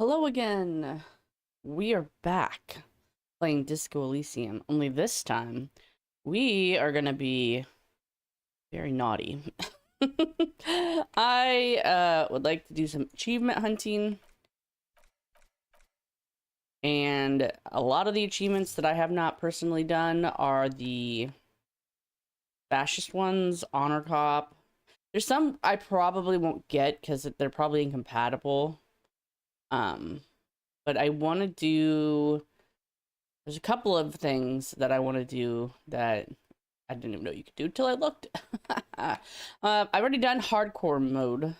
Hello again. We are back playing Disco Elysium. Only this time, we are gonna be very naughty. I would like to do some achievement hunting. And a lot of the achievements that I have not personally done are the Fascist ones, Honor Cop. There's some I probably won't get because they're probably incompatible. But I want to do... There's a couple of things that I want to do that I didn't even know you could do till I looked. I've already done hardcore mode.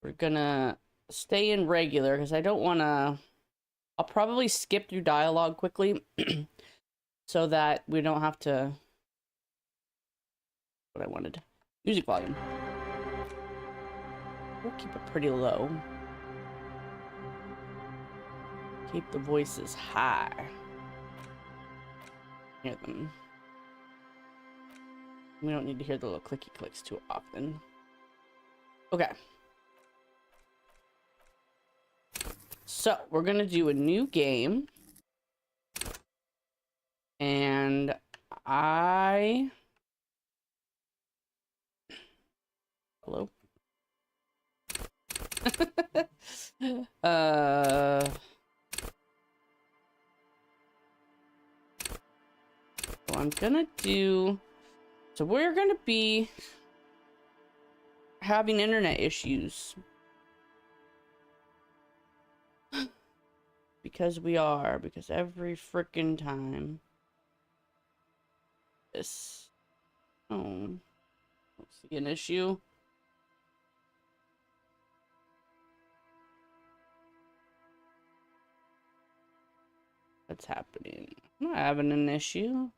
We're gonna stay in regular because I don't want to... I'll probably skip through dialogue quickly so that we don't have to... What I wanted. Music volume. We'll keep it pretty low. Keep the voices high. Hear them. We don't need to hear the little clicky clicks too often. Okay. So, we're gonna do a new game. And I... Hello? So I'm gonna do... So we're gonna be having internet issues. Because every frickin' time. This... Oh. Don't see an issue. What's happening? I'm not having an issue.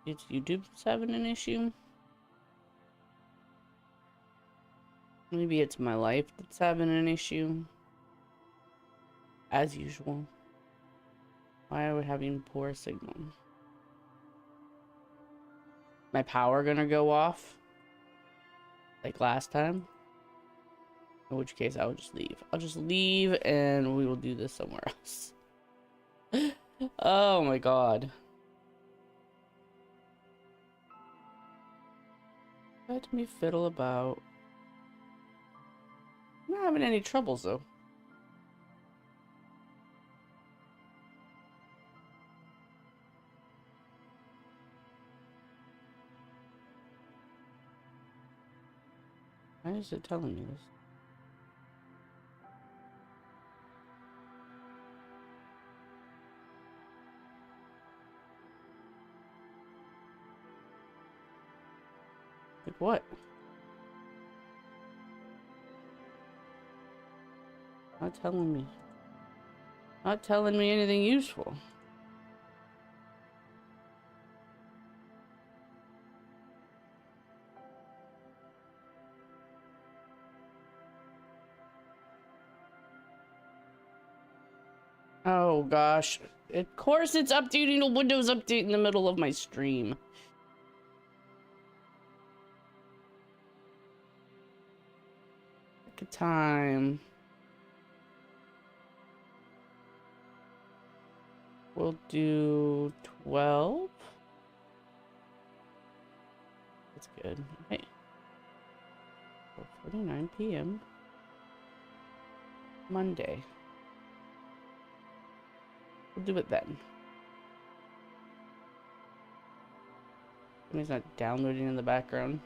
It's YouTube that's having an issue. Maybe it's my life that's having an issue. As usual. Why are we having poor signal? My power gonna go off? Like last time? In which case I'll just leave. I'll just leave and we will do this somewhere else. Oh my god. Let me fiddle about. I'm not having any troubles though. Why is it telling me this? Like what? Not telling me. Not telling me anything useful. Oh gosh. Of course it's updating a Windows update in the middle of my stream. Pick a time. We'll do 12. That's good. Hey. 4:49 p.m. Monday. We'll do it then. It's not downloading in the background.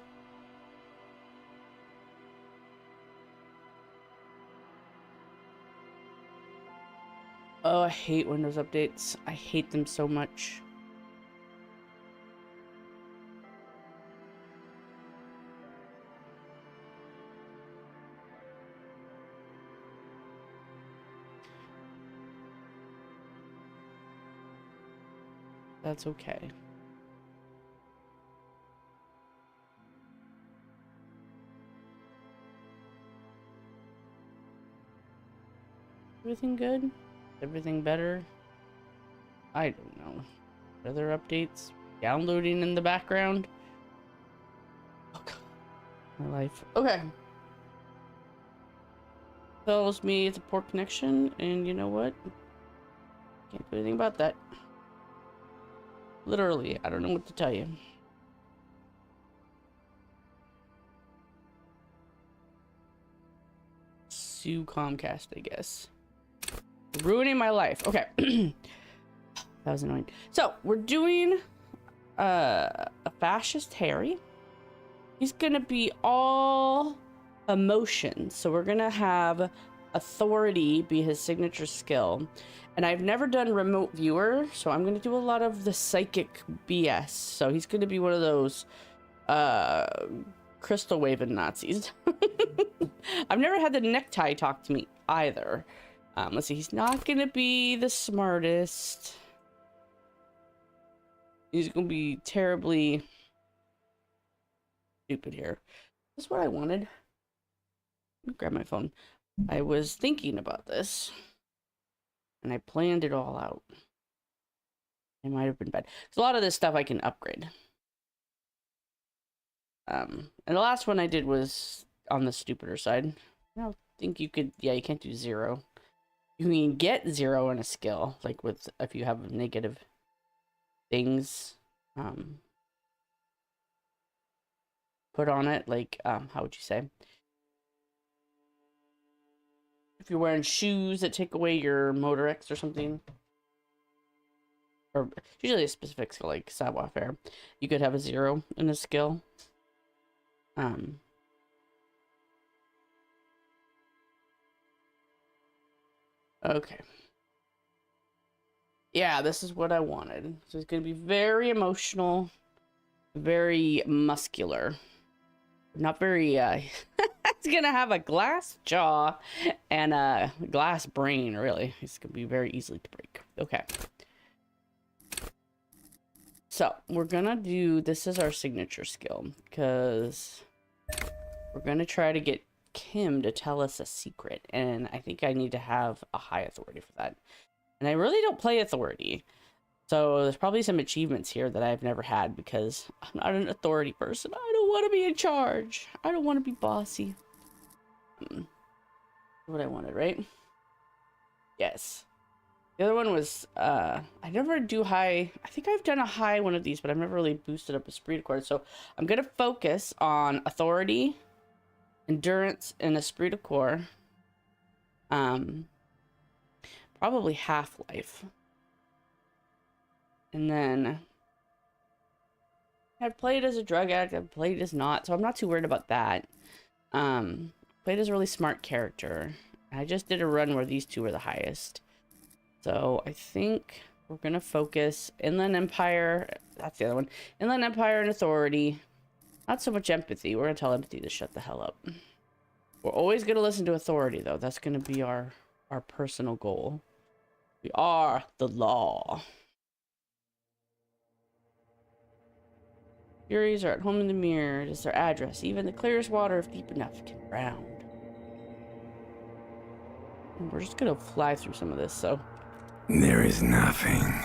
Oh, I hate Windows updates. I hate them so much. That's okay. Everything good? Everything better? I don't know. Other updates? Downloading in the background? my life. Okay. Tells me it's a poor connection, and you know what? Can't do anything about that. Literally, I don't know what to tell you. Sue Comcast, I guess. Ruining my life. Okay. That was annoying. So, we're doing a fascist Harry. He's gonna be all emotion. So we're gonna have authority be his signature skill. And I've never done remote viewer, so I'm gonna do a lot of the psychic BS. So he's gonna be one of those crystal waving Nazis. I've never had the necktie talk to me either. Let's see, he's not gonna be the smartest. He's gonna be terribly stupid here. This is what I wanted. Let me grab my phone. I was thinking about this, and I planned it all out. It might have been bad. Because a lot of this stuff I can upgrade. And the last one I did was on the stupider side. I don't think you could... Yeah, you can't do 0. You can get 0 in a skill, like with if you have negative things put on it, like how would you say, if you're wearing shoes that take away your motor X or something, or usually a specific skill like savoir-faire, you could have a 0 in a skill. Okay. Yeah, this is what I wanted. So it's gonna be very emotional, very muscular. Not very, it's gonna have a glass jaw and a glass brain, really. It's gonna be very easily to break. Okay. So, we're gonna do, this is our signature skill, because we're gonna try to get Kim to tell us a secret, and I think I need to have a high authority for that. And I really don't play authority. So there's probably some achievements here that I've never had because I'm not an authority person. I don't want to be in charge. I don't want to be bossy. What I wanted, right? Yes. The other one was, I never do high. I think I've done a high one of these, but I've never really boosted up a esprit de corps. So I'm going to focus on authority, endurance, and esprit de corps. Probably half-life. And then I've played as a drug addict, I've played as not, so I'm not too worried about that. Played as a really smart character. I just did a run where these two were the highest. So I think we're gonna focus Inland Empire, that's the other one. Inland Empire and Authority. Not so much empathy, we're gonna tell empathy to shut the hell up. We're always gonna listen to Authority though, that's gonna be our personal goal. We are the law. Furies are at home in the mirror. It is their address. Even the clearest water, if deep enough, can drown. And we're just gonna fly through some of this, so. There is nothing.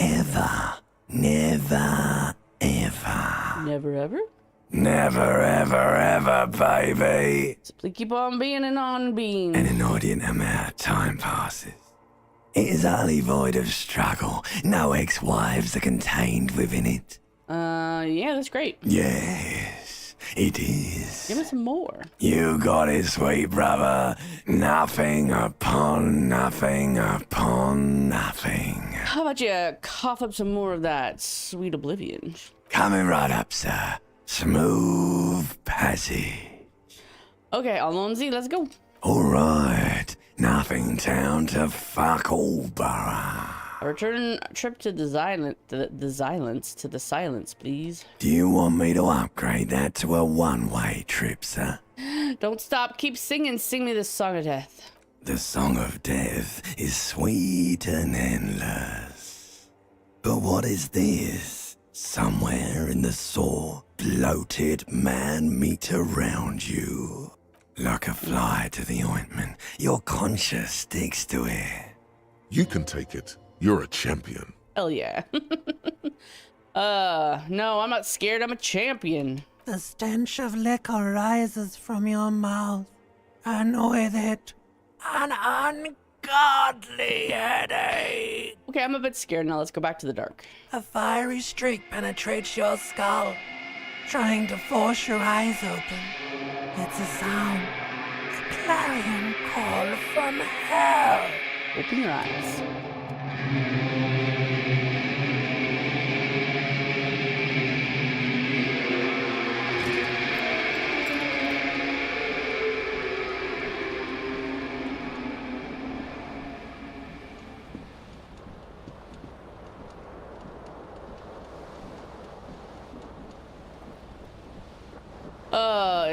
Ever. Never. Ever. Never ever? Never, ever, ever, baby. Simply keep on being and on being. An inordinate amount of time passes. It is utterly void of struggle. No ex-wives are contained within it. Yeah, that's great. Yes, it is. Give us some more. You got it, sweet brother. Nothing upon nothing upon nothing. How about you cough up some more of that sweet oblivion? Coming right up, sir. Smooth passage. Okay, Alonzi, let's go. All right. Nothing town to fuck all borough. A return trip to the silence, please. Do you want me to upgrade that to a one-way trip, sir? Don't stop. Keep singing. Sing me this song of death. The song of death is sweet and endless. But what is this? Somewhere in the sore, bloated man-meat around you. Like a fly to the ointment, your conscience sticks to it. You can take it. You're a champion. Hell yeah. No, I'm not scared. I'm a champion. The stench of liquor rises from your mouth, and with it, an ungodly headache. Okay, I'm a bit scared now. Let's go back to the dark. A fiery streak penetrates your skull, trying to force your eyes open. It's a sound, a clarion call from hell. Open your eyes.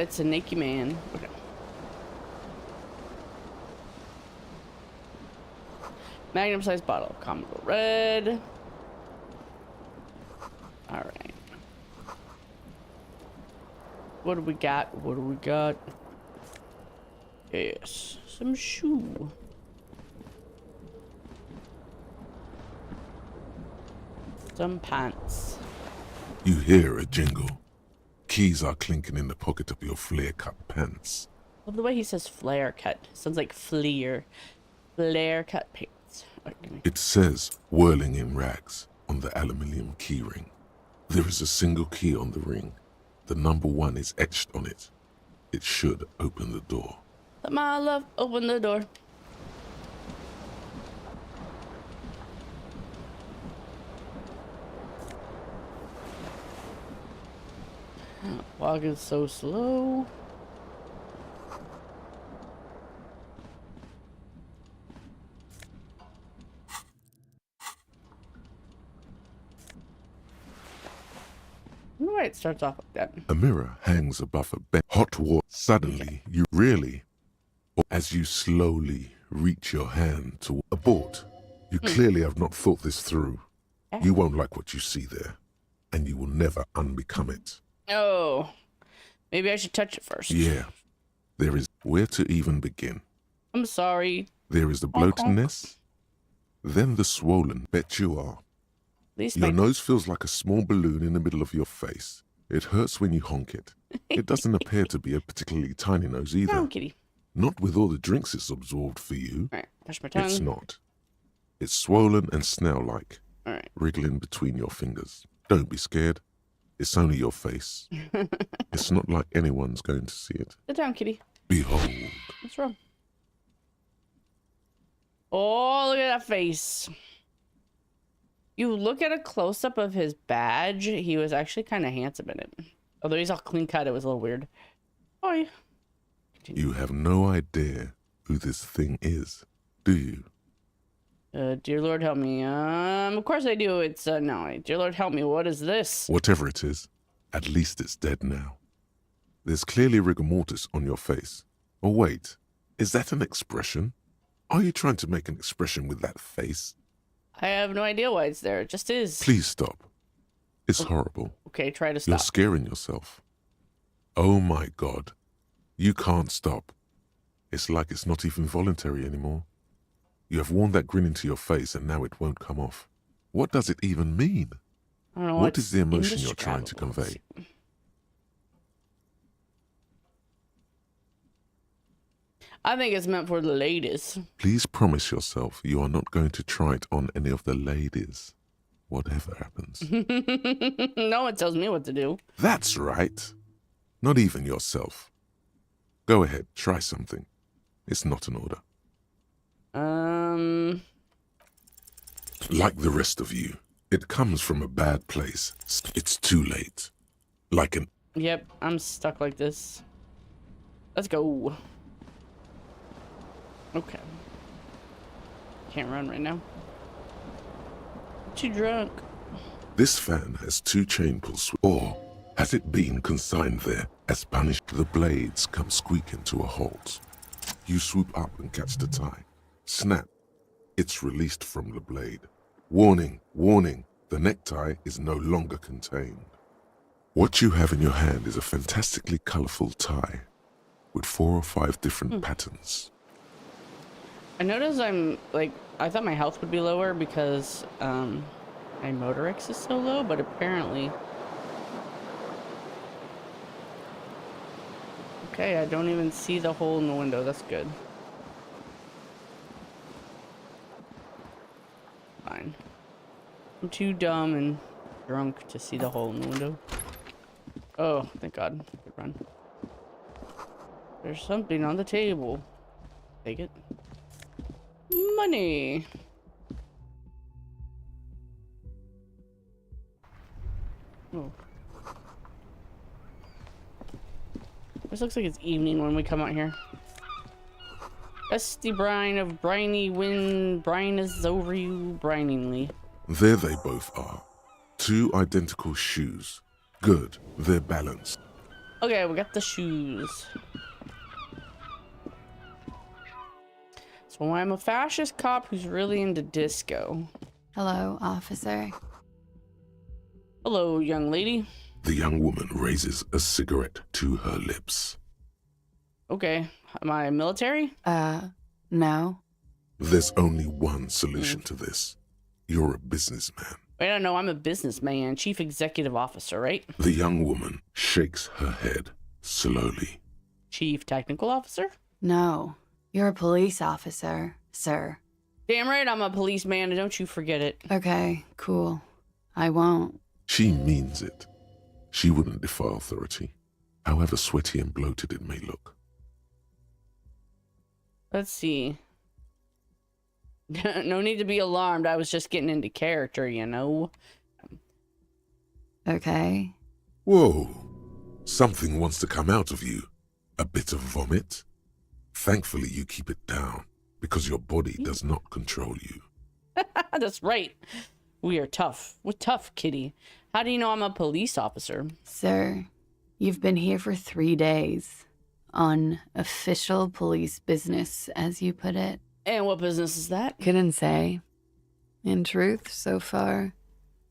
It's a naked man. Okay. Magnum-sized bottle of Commodore Red. All right. What do we got? What do we got? Yes, some shoe. Some pants. You hear a jingle. Keys are clinking in the pocket of your flare-cut pants. Love the way he says flare cut. Sounds like fleer. Flare cut pants. Okay. It says, whirling in rags, on the aluminium keyring. There is a single key on the ring. The number 1 is etched on it. It should open the door. Let my love open the door. Walking so slow. I wonder why it starts off like that. A mirror hangs above a bed. Hot water. Suddenly, you really, or as you slowly reach your hand to abort. You clearly have not thought this through. You won't like what you see there, and you will never unbecome it. Oh, maybe I should touch it first. Yeah, there is where to even begin. I'm sorry. There is the bloatedness, then the swollen. Bet you are. At least Your my nose feels like a small balloon in the middle of your face. It hurts when you honk it. It doesn't appear to be a particularly tiny nose either. down, kitty. Not with all the drinks it's absorbed for you. All right, touch my tongue. It's not. It's swollen and snail-like, All right. wriggling between your fingers. Don't be scared. It's only your face. It's not like anyone's going to see it. Sit down, kitty. Behold. What's wrong? Oh, look at that face. You look at a close-up of his badge, he was actually kind of handsome in it. Although he's all clean-cut, it was a little weird. Oh, You have no idea who this thing is, do you? dear Lord, help me. Of course I do. It's, no. Dear Lord, help me. What is this? Whatever it is, at least it's dead now. There's clearly rigor mortis on your face. Oh, wait. Is that an expression? Are you trying to make an expression with that face? I have no idea why it's there. It just is. Please stop. It's horrible. Okay, try to You're stop. scaring yourself. Oh my God. You can't stop. It's like it's not even voluntary anymore. You have worn that grin into your face and now it won't come off. What does it even mean? I don't know. What is the emotion you're trying to indescribable. convey? I think it's meant for the ladies. Please promise yourself you are not going to try it on any of the ladies, whatever happens. No one tells me what to do. That's right. Not even yourself. Go ahead, try something. It's not an order. Like the rest of you, it comes from a bad place. It's too late. Like an... Yep, I'm stuck like this. Let's go. Okay. Can't run right now. Too drunk. This fan has 2 chain pulls, or has it been consigned there as punished? The blades come squeaking to a halt. You swoop up and catch the tie. Snap. It's released from the blade. Warning, warning, the necktie is no longer contained. What you have in your hand is a fantastically colorful tie with 4 or 5 different patterns. I noticed I thought my health would be lower because, my Motor X is so low, but apparently Okay, I don't even see the hole in the window. That's good. Fine. I'm too dumb and drunk to see the hole in the window. Oh, thank God. Good run. There's something on the table. Take it. Money. Oh. This looks like it's evening when we come out here. Dusty brine of briny wind, brine is over you briningly. There they both are. Two identical shoes. Good, they're balanced. Okay, we got the shoes. So I'm a fascist cop who's really into disco. Hello, officer. Hello, young lady. The young woman raises a cigarette to her lips. Okay, am I military? No. There's only one solution to this. You're a businessman. Wait, I don't know, I'm a businessman, chief executive officer, right? The young woman shakes her head slowly. Chief technical officer? No. You're a police officer, sir. Damn right I'm a policeman, don't you forget it. Okay, cool. I won't. She means it. She wouldn't defy authority, however sweaty and bloated it may look. Let's see. No need to be alarmed, I was just getting into character, you know? Okay. Whoa. Something wants to come out of you. A bit of vomit. Thankfully, you keep it down, because your body does not control you. That's right. We are tough. We're tough, kitty. How do you know I'm a police officer? Sir, you've been here for 3 days. On official police business, as you put it. And what business is that? Couldn't say. In truth, so far,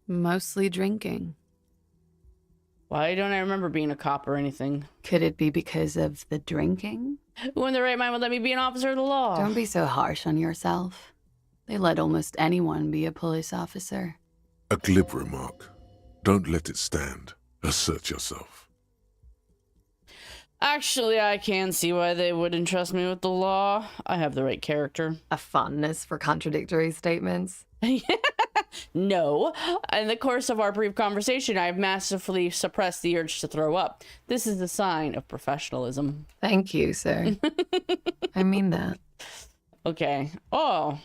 mostly drinking. Why don't I remember being a cop or anything? Could it be because of the drinking? Who in their right mind would let me be an officer of the law? Don't be so harsh on yourself. They let almost anyone be a police officer. A glib remark. Don't let it stand. Assert yourself. Actually, I can see why they would entrust me with the law. I have the right character. A fondness for contradictory statements. No. In the course of our brief conversation, I have massively suppressed the urge to throw up. This is a sign of professionalism. Thank you, sir. I mean that. Okay. Oh.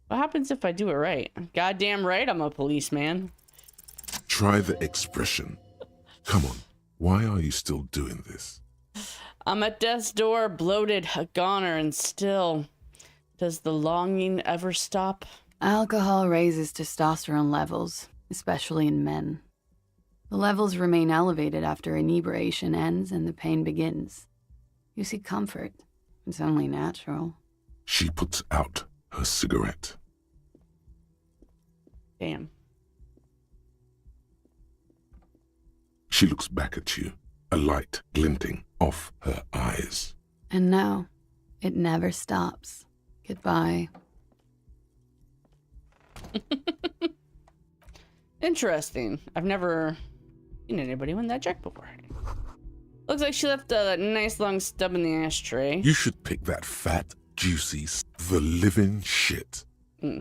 What happens if I do it right? Goddamn right I'm a policeman. Try the expression. Come on. Why are you still doing this? I'm at death's door, bloated, a goner, and still. Does the longing ever stop? Alcohol raises testosterone levels, especially in men. The levels remain elevated after inebriation ends and the pain begins. You seek comfort. It's only natural. She puts out her cigarette. Damn. She looks back at you, a light glinting off her eyes. And now, it never stops. Goodbye. Interesting. I've never seen anybody win that check before. Looks like she left a nice long stub in the ashtray. You should pick that fat, juicy, the living shit.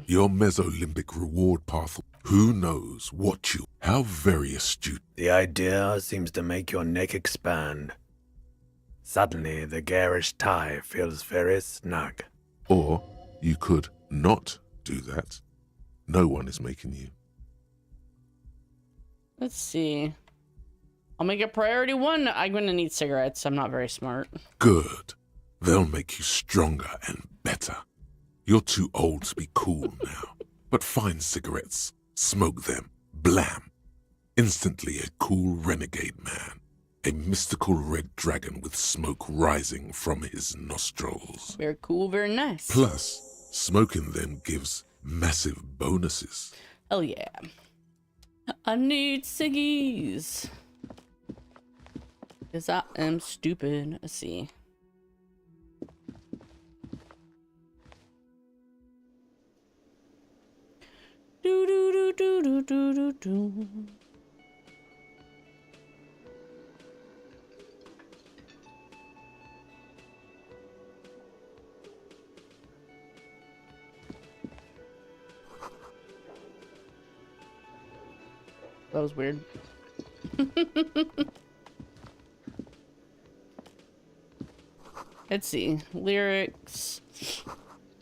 Your mesolimbic reward path. Who knows what you... How very astute. The idea seems to make your neck expand. Suddenly, the garish tie feels very snug. Or you could not do that. No one is making you. Let's see. I'll make it priority 1. I'm gonna need cigarettes. I'm not very smart. Good. They'll make you stronger and better. You're too old to be cool now. But find cigarettes, smoke them, blam. Instantly a cool renegade man. A mystical red dragon with smoke rising from his nostrils. Very cool, very nice. Plus, smoking them gives massive bonuses. Hell yeah. I need ciggies. Because I am stupid. Let's see. Do do do do do do do. That was weird. Let's see. Lyrics.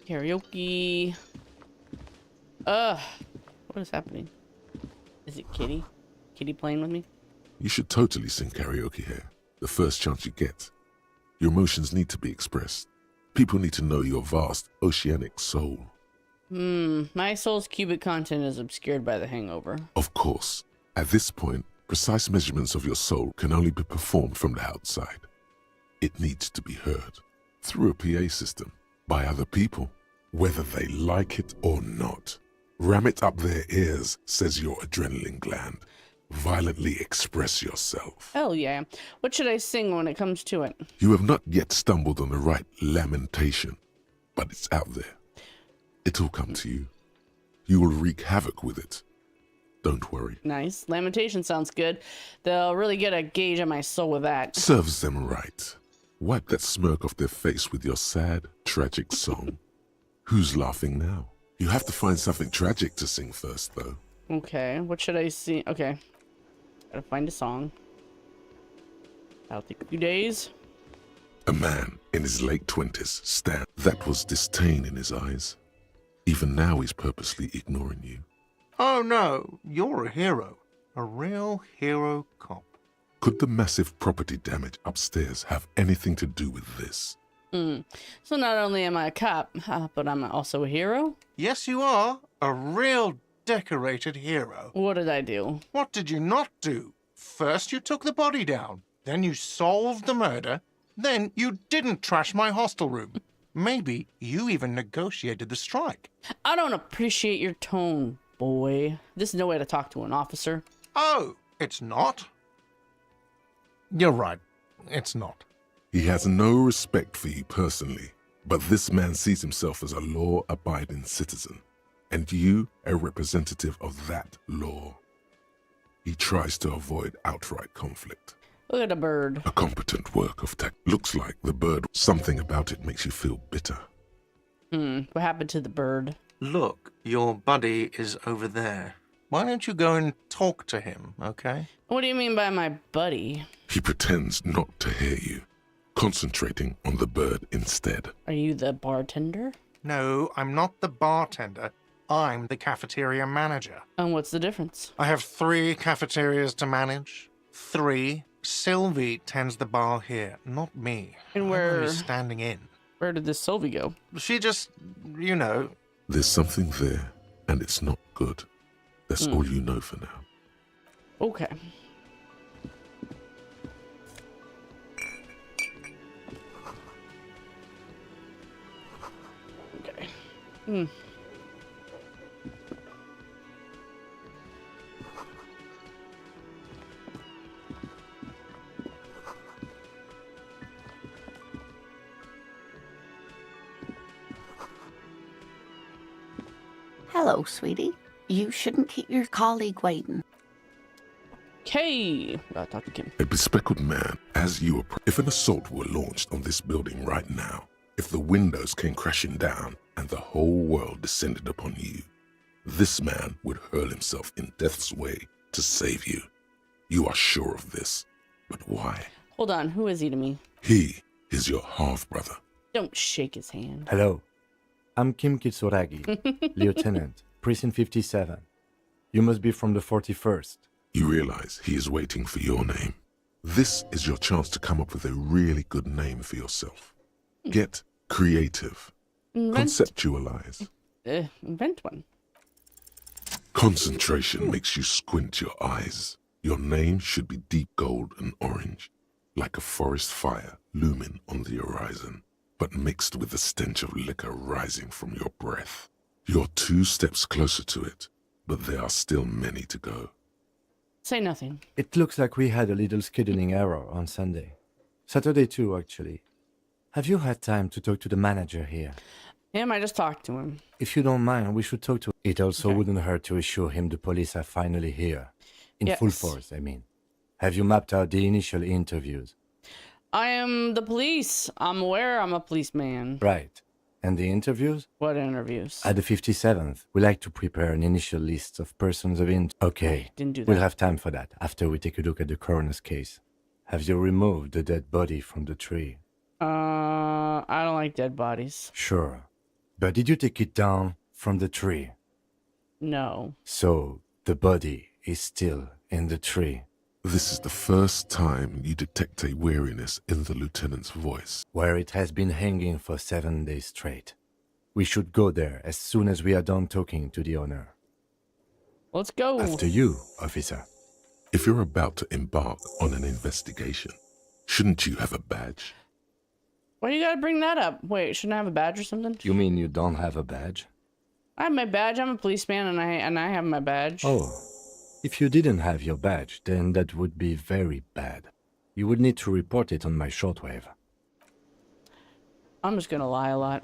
Karaoke. What is happening? Is it Kitty? Kitty playing with me? You should totally sing karaoke here, the first chance you get. Your emotions need to be expressed. People need to know your vast, oceanic soul. My soul's cubic content is obscured by the hangover. Of course, at this point, precise measurements of your soul can only be performed from the outside. It needs to be heard, through a PA system, by other people, whether they like it or not. Ram it up their ears, says your adrenaline gland. Violently express yourself. Hell yeah. What should I sing when it comes to it? You have not yet stumbled on the right lamentation, but it's out there. It'll come to you. You will wreak havoc with it. Don't worry. Nice. Lamentation sounds good. They'll really get a gauge on my soul with that. Serves them right. Wipe that smirk off their face with your sad, tragic song. Who's laughing now? You have to find something tragic to sing first, though. Okay, what should I sing? Okay. Gotta find a song. That'll take a few days. A man in his late 20s stands. That was disdain in his eyes. Even now he's purposely ignoring you. Oh no, you're a hero. A real hero cop. Could the massive property damage upstairs have anything to do with this? So not only am I a cop, but I'm also a hero? Yes, you are. A real decorated hero. What did I do? What did you not do? First you took the body down. Then you solved the murder. Then you didn't trash my hostel room. Maybe you even negotiated the strike. I don't appreciate your tone, boy. This is no way to talk to an officer. Oh, it's not? You're right. It's not. He has no respect for you personally, but this man sees himself as a law-abiding citizen, and you a representative of that law. He tries to avoid outright conflict. Look at a bird. A competent work of tech. Looks like the bird, something about it makes you feel bitter. What happened to the bird? Look, your buddy is over there. Why don't you go and talk to him, okay? What do you mean by my buddy? He pretends not to hear you, concentrating on the bird instead. Are you the bartender? No, I'm not the bartender. I'm the cafeteria manager. And what's the difference? I have 3 cafeterias to manage. 3. Sylvie tends the bar here, not me. And I'm where- only standing in. Where did this Sylvie go? She just, you know. There's something there, and it's not good. That's all you know for now. Okay. Okay. Hello, sweetie. You shouldn't keep your colleague waiting. Okay. Gotta talk to Kim. A bespectacled man, as you approach. If an assault were launched on this building right now, if the windows came crashing down and the whole world descended upon you, this man would hurl himself in death's way to save you. You are sure of this. But why? Hold on. Who is he to me? He is your half-brother. Don't shake his hand. Hello, I'm Kim Kitsuragi, Lieutenant, Precinct 57. You must be from the 41st. You realize he is waiting for your name. This is your chance to come up with a really good name for yourself. Get creative. Conceptualize. Invent one. Concentration makes you squint your eyes. Your name should be deep gold and orange, like a forest fire looming on the horizon, but mixed with the stench of liquor rising from your breath. You're 2 steps closer to it, but there are still many to go. Say nothing. It looks like we had a little scheduling error on Sunday. Saturday too, actually. Have you had time to talk to the manager here? I just talked to him. If you don't mind, we should talk to him. It also Okay. wouldn't hurt to assure him the police are finally here. In full Yes. force, I mean. Have you mapped out the initial interviews? I am the police. I'm aware I'm a policeman. Right. And the interviews? What interviews? At the 57th, we like to prepare an initial list of persons of interest. Okay, Didn't do that. we'll have time for that after we take a look at the coroner's case. Have you removed the dead body from the tree? I don't like dead bodies. Sure. But did you take it down from the tree? No. So, the body is still in the tree. This is the first time you detect a weariness in the lieutenant's voice. Where it has been hanging for 7 days straight. We should go there as soon as we are done talking to the owner. Let's go. After you, officer. If you're about to embark on an investigation, shouldn't you have a badge? Why do you gotta bring that up? Wait, shouldn't I have a badge or something? You mean you don't have a badge? I have my badge. I'm a policeman, and I have my badge. Oh, if you didn't have your badge, then that would be very bad. You would need to report it on my shortwave. I'm just gonna lie a lot.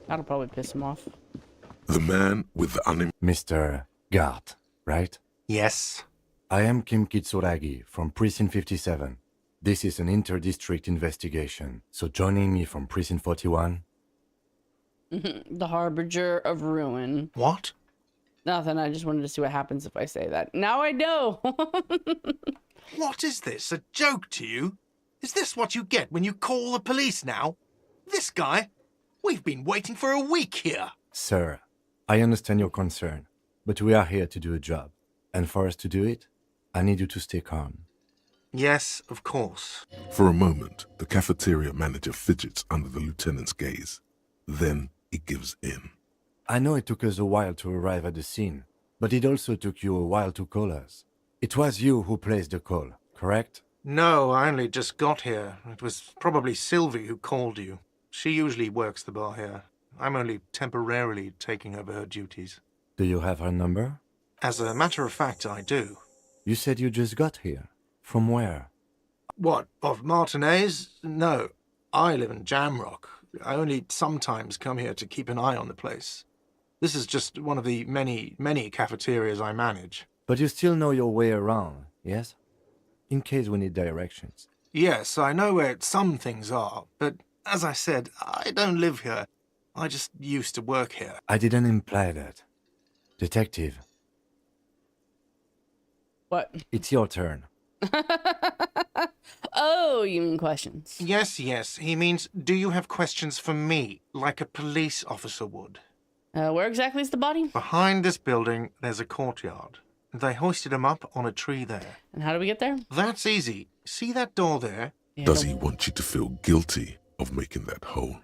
That'll probably piss him off. The man with the Mr. Gart, right? Yes. I am Kim Kitsuragi from Precinct 57. This is an inter-district investigation, so joining me from Precinct 41... The harbinger of ruin. What? Nothing, I just wanted to see what happens if I say that. Now I know! What is this, a joke to you? Is this what you get when you call the police now? This guy? We've been waiting for a week here. Sir, I understand your concern, but we are here to do a job. And for us to do it, I need you to stay calm. Yes, of course. For a moment, the cafeteria manager fidgets under the lieutenant's gaze. Then he gives in. I know it took us a while to arrive at the scene, but it also took you a while to call us. It was you who placed the call, correct? No, I only just got here. It was probably Sylvie who called you. She usually works the bar here. I'm only temporarily taking over her duties. Do you have her number? As a matter of fact, I do. You said you just got here. From where? What, of Martinez? No, I live in Jamrock. I only sometimes come here to keep an eye on the place. This is just one of the many cafeterias I manage. But you still know your way around, yes? In case we need directions. Yes, I know where some things are, but as I said, I don't live here. I just used to work here. I didn't imply that. Detective. What? It's your turn. Oh, you mean questions? Yes, he means, do you have questions for me, like a police officer would? Where exactly is the body? Behind this building, there's a courtyard. They hoisted him up on a tree there. And how do we get there? That's easy. See that door there? Yeah, Does he want you to feel guilty of making that hole?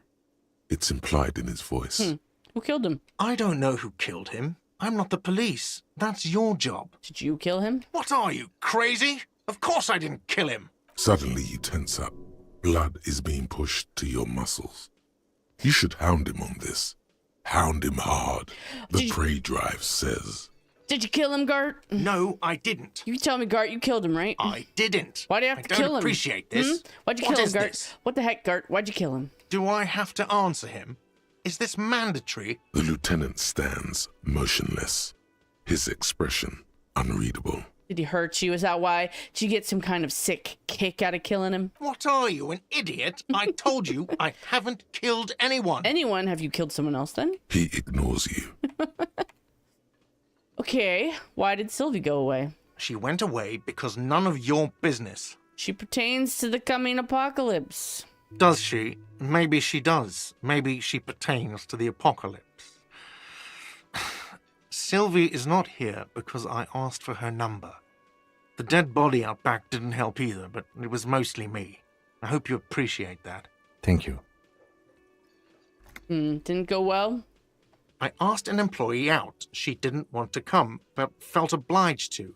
It's implied in his voice. Who killed him? I don't know who killed him. I'm not the police. That's your job. Did you kill him? What are you, crazy? Of course I didn't kill him. Suddenly you tense up. Blood is being pushed to your muscles. You should hound him on this. Hound him hard. The prey drive says. Did you kill him, Gart? No, I didn't. You tell me, Gart, you killed him, right? I didn't. Why do you have to kill him? I don't appreciate this. Why'd you What kill him, is Gart? this? What the heck, Gart? Why'd you kill him? Do I have to answer him? Is this mandatory? The lieutenant stands motionless. His expression unreadable. Did he hurt you? Is that why? Did you get some kind of sick kick out of killing him? What are you, an idiot? I told you I haven't killed anyone. Anyone? Have you killed someone else then? He ignores you. Okay, why did Sylvie go away? She went away because none of your business. She pertains to the coming apocalypse. Does she? Maybe she does. Maybe she pertains to the apocalypse. Sylvie is not here because I asked for her number. The dead body out back didn't help either, but it was mostly me. I hope you appreciate that. Thank you. Didn't go well? I asked an employee out. She didn't want to come, but felt obliged to.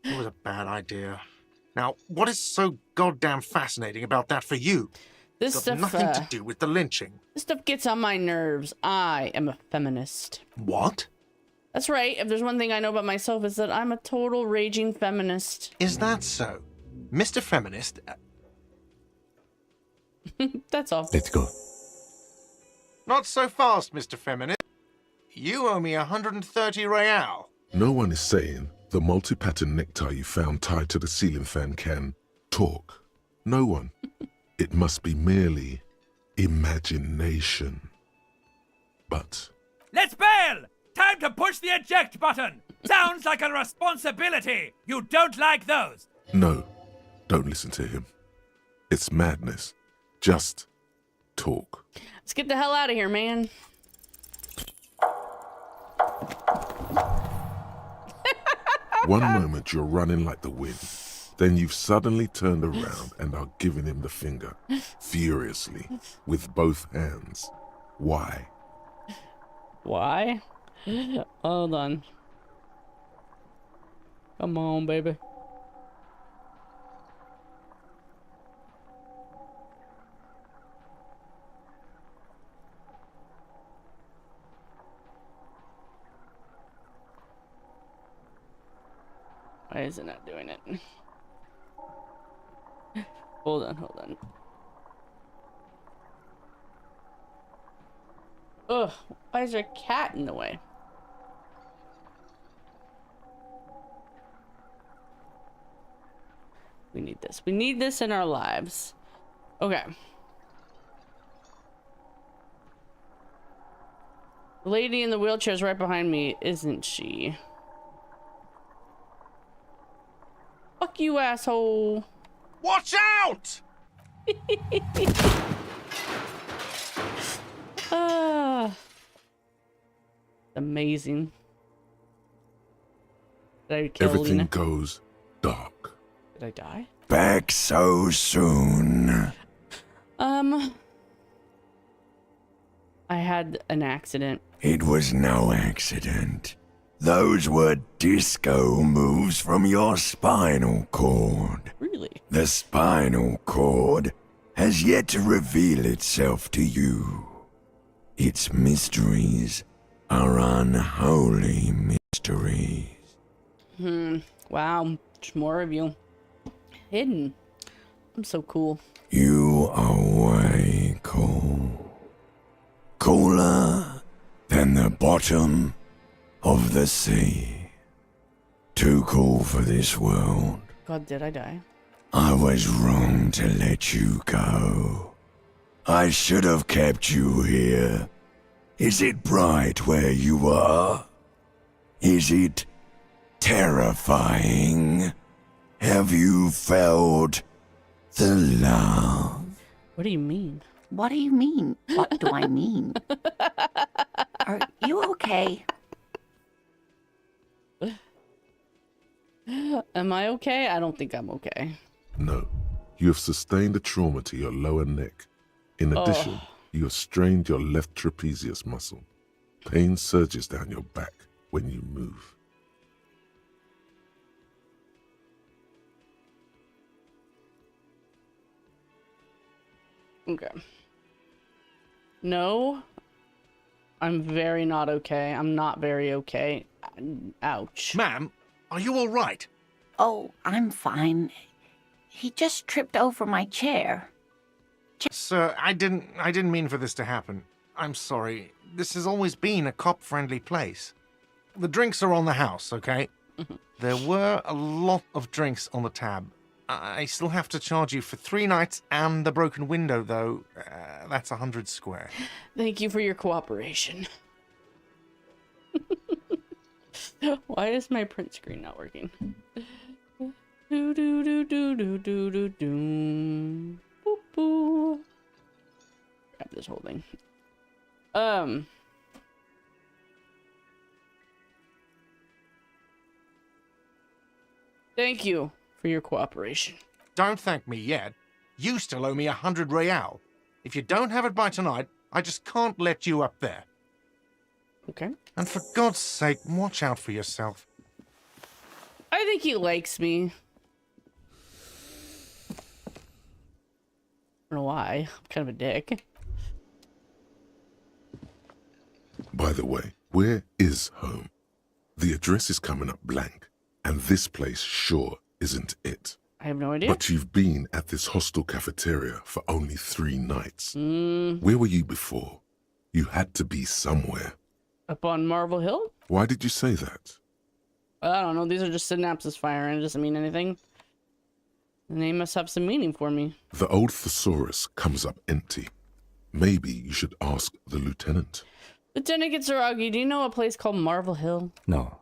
It was a bad idea. Now, what is so goddamn fascinating about that for you? This It's stuff, got nothing to do with the lynching. This stuff gets on my nerves. I am a feminist. What? That's right. If there's one thing I know about myself, is that I'm a total raging feminist. Is that so? Mr. Feminist? That's all. Let's go. Not so fast, Mr. Feminist. You owe me 130 real. No one is saying the multi-pattern necktie you found tied to the ceiling fan can talk. No one. It must be merely imagination. But Let's bail! Time to push the eject button! Sounds like a responsibility! You don't like those! no, don't listen to him. It's madness. Just talk. Let's get the hell out of here, man. One moment you're running like the wind. Then you've suddenly turned around and are giving him the finger, furiously, with both hands. Why? Why? Hold on. Come on, baby. Why is it not doing it? Hold on, hold on. Ugh, why is there a cat in the way? We need this. We need this in our lives. Okay. The lady in the wheelchair is right behind me, isn't she? Fuck you, asshole. Watch out! Amazing. Did I kill Everything Lena? goes dark. Did I die? Back so soon. I had an accident. It was no accident. Those were disco moves from your spinal cord. Really? The spinal cord has yet to reveal itself to you. Its mysteries are unholy mysteries. Wow. There's more of you. Hidden. I'm so cool. You are way cool. Cooler than the bottom of the sea. Too cool for this world. God, did I die? I was wrong to let you go. I should have kept you here. Is it bright where you are? Is it terrifying? Have you felt the love? What do you mean? What do you mean? What do I mean? Are you okay? Am I okay? I don't think I'm okay. No, you have sustained a trauma to your lower neck. In addition, you have strained your left trapezius muscle. Pain surges down your back when you move. Okay. No. I'm very not okay. I'm not very okay. Ouch. Ma'am, are you all right? Oh, I'm fine. He just tripped over my chair. Sir, I didn't mean for this to happen. I'm sorry. This has always been a cop-friendly place. The drinks are on the house, okay? There were a lot of drinks on the tab. I still have to charge you for 3 nights and the broken window, though. That's 100 square. Thank you for your cooperation. Why is my print screen not working? Do do do do do do do do. Boop boo. Grab this whole thing. Thank you for your cooperation. Don't thank me yet. You still owe me 100 real. If you don't have it by tonight, I just can't let you up there. Okay. And for God's sake, watch out for yourself. I think he likes me. I don't know why. I'm kind of a dick. By the way, where is home? The address is coming up blank, and this place sure isn't it. I have no idea. But you've been at this hostel cafeteria for only 3 nights. Where were you before? You had to be somewhere. Up on Marvel Hill? Why did you say that? I don't know. These are just synapses firing. It doesn't mean anything. The name must have some meaning for me. The old thesaurus comes up empty. Maybe you should ask the lieutenant. Lieutenant Kitsuragi, do you know a place called Marvel Hill? No.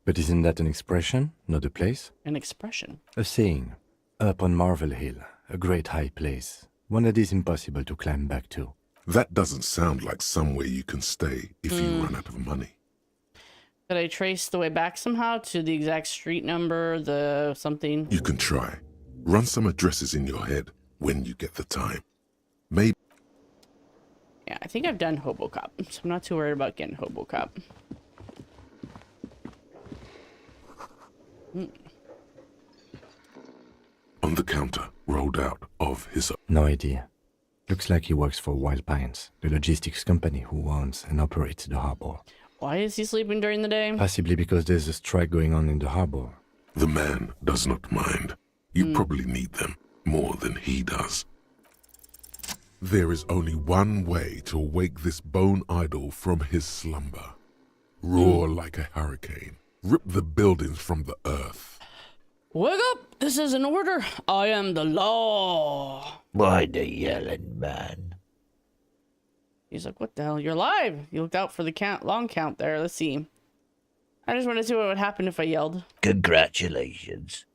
But isn't that an expression, not a place? An expression? A saying. Up on Marvel Hill, a great high place. One that is impossible to climb back to. That doesn't sound like somewhere you can stay if you run out of money. Could I trace the way back somehow to the exact street number, the something? You can try. Run some addresses in your head when you get the time. Maybe. Yeah, I think I've done Hobocop, so I'm not too worried about getting Hobocop. On the counter, rolled out of his... No idea. Looks like he works for Wild Pines, the logistics company who owns and operates the harbor. Why is he sleeping during the day? Possibly because there's a strike going on in the harbor. The man does not mind. You probably need them more than he does. There is only one way to awake this bone idol from his slumber. Roar like a hurricane. Rip the buildings from the earth. Wake up! This is an order. I am the law. Why the yelling, man? He's like, what the hell? You're alive. You looked out for the long count there. Let's see. I just want to see what would happen if I yelled. Congratulations.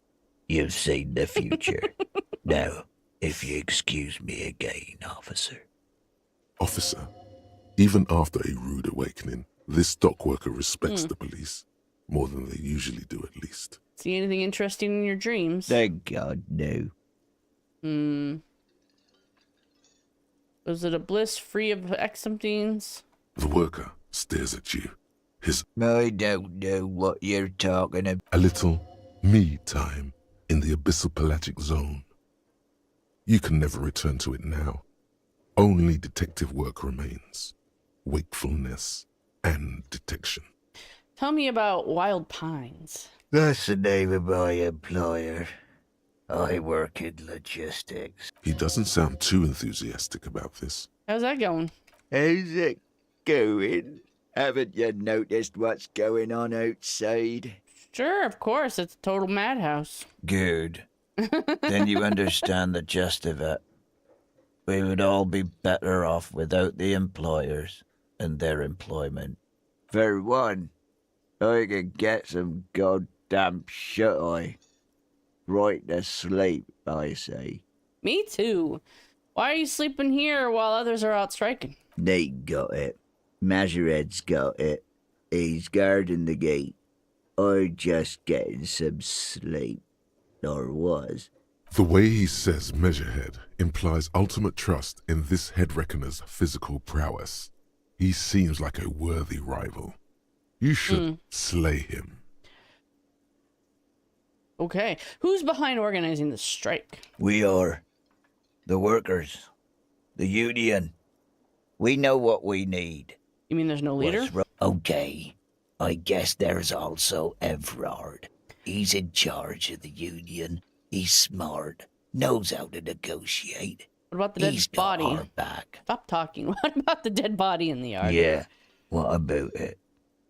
You've seen the future. Now, if you excuse me again, officer. Officer, even after a rude awakening, this dock worker respects the police. More than they usually do, at least. See anything interesting in your dreams? Thank God, no. Was it a bliss free of X somethings? The worker stares at you. His I don't know what you're talking about. a little me time in the abyssal pelagic zone. You can never return to it now. Only detective work remains. Wakefulness and detection. Tell me about Wild Pines. That's the name of my employer. I work in logistics. He doesn't sound too enthusiastic about this. How's that going? How's it going? Haven't you noticed what's going on outside? Sure, of course. It's a total madhouse. Good. Then you understand the gist of it. We would all be better off without the employers and their employment. For one, I could get some goddamn shut-eye. Right to sleep, I say. Me too. Why are you sleeping here while others are out striking? Nate got it. Majoret's got it. He's guarding the gate. I'm just getting some sleep. Or was. The way he says Measurehead implies ultimate trust in this head reckoner's physical prowess. He seems like a worthy rival. You should slay him. Okay. Who's behind organizing the strike? We are. The workers. The union. We know what we need. You mean there's no leader? Okay. I guess there's also Everard. He's in charge of the union. He's smart. Knows how to negotiate. What about the dead He's body? got our back. Stop talking. What about the dead body in the yard? Yeah. What about it?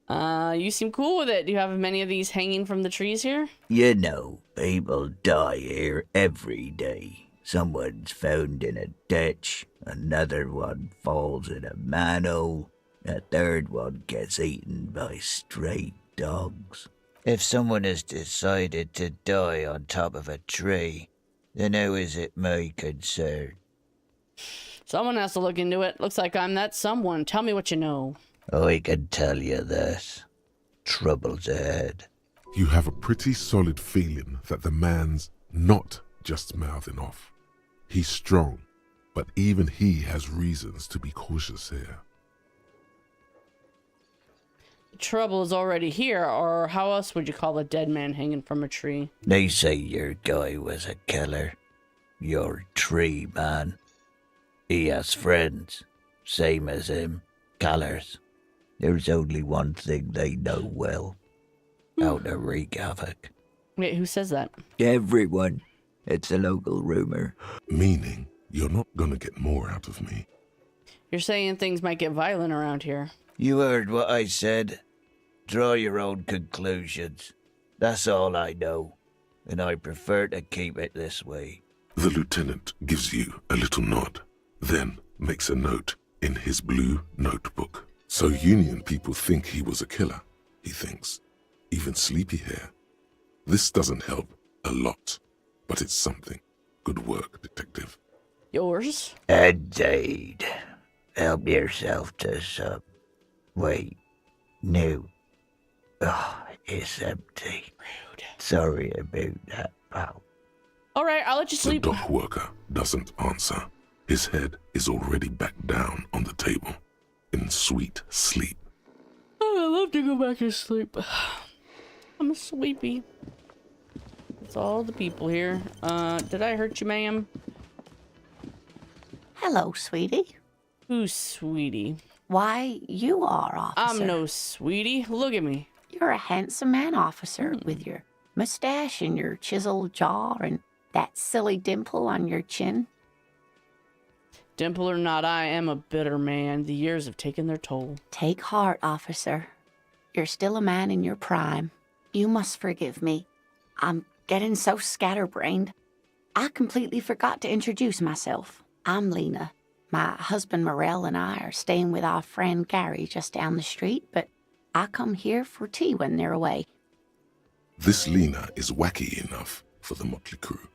You seem cool with it. Do you have many of these hanging from the trees here? You know, people die here every day. Someone's found in a ditch. Another one falls in a manhole. A third one gets eaten by stray dogs. If someone has decided to die on top of a tree, then how is it my concern? Someone has to look into it. Looks like I'm that someone. Tell me what you know. I can tell you this. Trouble's ahead. You have a pretty solid feeling that the man's not just mouthing off. He's strong, but even he has reasons to be cautious here. The trouble is already here, or how else would you call a dead man hanging from a tree? They say your guy was a killer. Your tree man. He has friends, same as him, killers. There's only one thing they know well. How to wreak havoc. Wait, who says that? Everyone. It's a local rumor. Meaning, you're not gonna get more out of me. You're saying things might get violent around here. You heard what I said. Draw your own conclusions. That's all I know. And I prefer to keep it this way. The lieutenant gives you a little nod, then makes a note in his blue notebook. So Union people think he was a killer, he thinks. Even Sleepy Hair. This doesn't help a lot, but it's something. Good work, detective. Yours? Indeed. Help yourself to some. Wait. No. Oh, it's empty. Rude. Sorry about that, pal. Alright, I'll let you The sleep. dock worker doesn't answer. His head is already back down on the table, in sweet sleep. Oh, I love to go back to sleep. I'm sleepy. It's all the people here. Did I hurt you, ma'am? Hello, sweetie. Who's sweetie? Why, you are, officer. I'm no sweetie. Look at me. You're a handsome man, officer, with your mustache and your chiseled jaw and that silly dimple on your chin. Dimple or not, I am a bitter man. The years have taken their toll. Take heart, officer. You're still a man in your prime. You must forgive me. I'm getting so scatterbrained. I completely forgot to introduce myself. I'm Lena. My husband Morel and I are staying with our friend Gary just down the street, but I come here for tea when they're away. This Lena is wacky enough for the motley crew.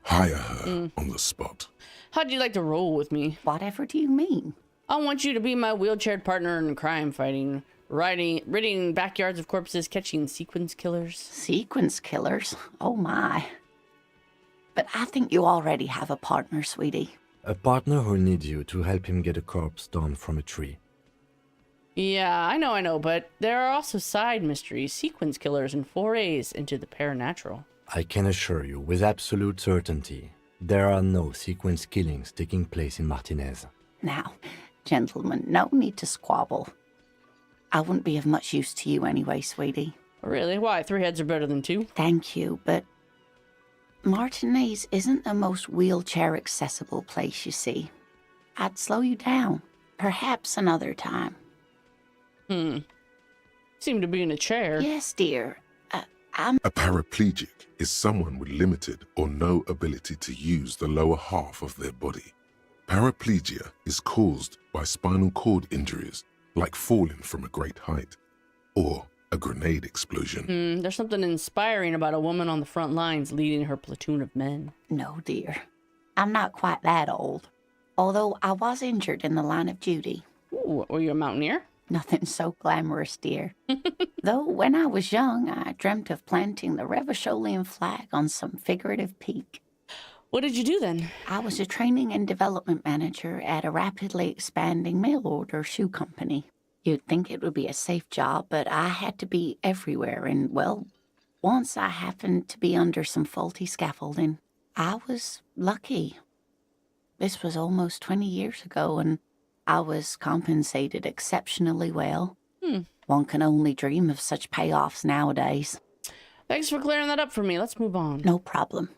Hire her on the spot. How'd you like to roll with me? Whatever do you mean? I want you to be my wheelchaired partner in crime fighting, ridding backyards of corpses, catching sequence killers. Sequence killers? Oh my. But I think you already have a partner, sweetie. A partner who needs you to help him get a corpse down from a tree. Yeah, I know, but there are also side mysteries, sequence killers, and forays into the paranatural. I can assure you with absolute certainty, there are no sequence killings taking place in Martinez. Now, gentlemen, no need to squabble. I wouldn't be of much use to you anyway, sweetie. Really? Why? 3 heads are better than 2? Thank you, but Martinez isn't the most wheelchair-accessible place, you see. I'd slow you down. Perhaps another time. Seem to be in a chair. Yes, dear. A paraplegic is someone with limited or no ability to use the lower half of their body. Paraplegia is caused by spinal cord injuries, like falling from a great height, or a grenade explosion. There's something inspiring about a woman on the front lines leading her platoon of men. No, dear. I'm not quite that old. Although I was injured in the line of duty. Ooh, were you a mountaineer? Nothing so glamorous, dear. Though when I was young, I dreamt of planting the Revacholian flag on some figurative peak. What did you do then? I was a training and development manager at a rapidly expanding mail-order shoe company. You'd think it would be a safe job, but I had to be everywhere, and, well, once I happened to be under some faulty scaffolding. I was lucky. This was almost 20 years ago, and I was compensated exceptionally well. One can only dream of such payoffs nowadays. Thanks for clearing that up for me. Let's move on. No problem.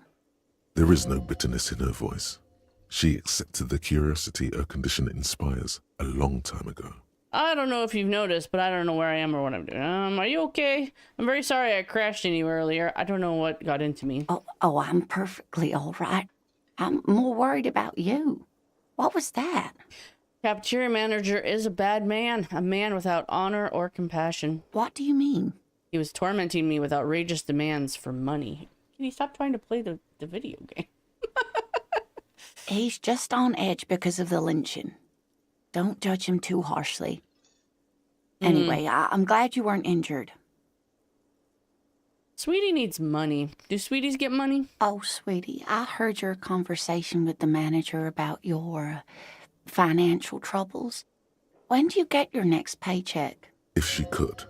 There is no bitterness in her voice. She accepted the curiosity her condition inspires a long time ago. I don't know if you've noticed, but I don't know where I am or what I'm doing. Are you okay? I'm very sorry I crashed into you earlier. I don't know what got into me. Oh, I'm perfectly all right. I'm more worried about you. What was that? Cafeteria manager is a bad man, a man without honor or compassion. What do you mean? He was tormenting me with outrageous demands for money. Can you stop trying to play the video game? He's just on edge because of the lynching. Don't judge him too harshly. Anyway, I'm glad you weren't injured. Sweetie needs money. Do sweeties get money? Oh, sweetie, I heard your conversation with the manager about your financial troubles. When do you get your next paycheck? If she could,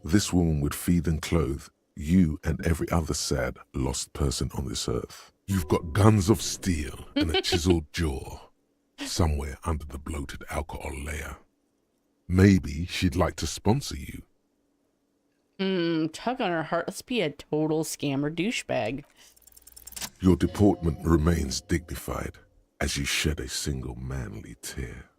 this woman would feed and clothe you and every other sad, lost person on this earth. You've got guns of steel and a chiseled jaw somewhere under the bloated alcohol layer. Maybe she'd like to sponsor you. Tug on her heart. Let's be a total scammer douchebag. Your deportment remains dignified as you shed a single manly tear.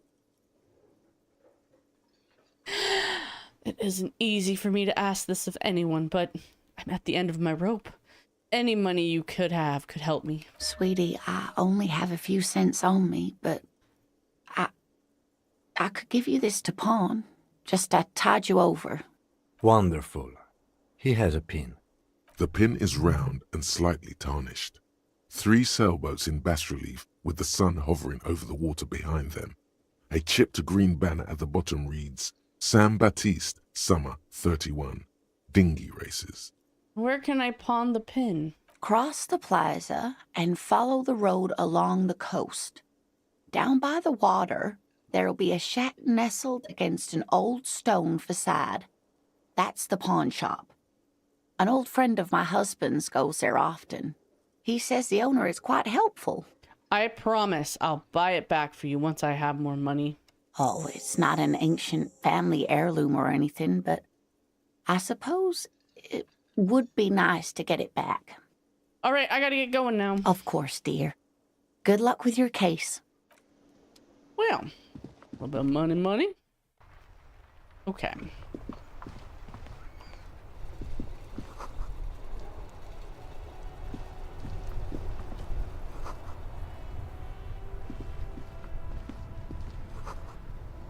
It isn't easy for me to ask this of anyone, but I'm at the end of my rope. Any money you could have could help me. Sweetie, I only have a few cents on me, but I could give you this to pawn. Just to tide you over. Wonderful. He has a pin. The pin is round and slightly tarnished. 3 sailboats in bas-relief with the sun hovering over the water behind them. A chipped green banner at the bottom reads, San Baptiste, Summer 31. Dinghy races. Where can I pawn the pin? Cross the plaza and follow the road along the coast. Down by the water, there'll be a shack nestled against an old stone facade. That's the pawn shop. An old friend of my husband's goes there often. He says the owner is quite helpful. I promise I'll buy it back for you once I have more money. Oh, it's not an ancient family heirloom or anything, but I suppose it would be nice to get it back. All right, I gotta get going now. Of course, dear. Good luck with your case. Well, a little bit of money. Okay.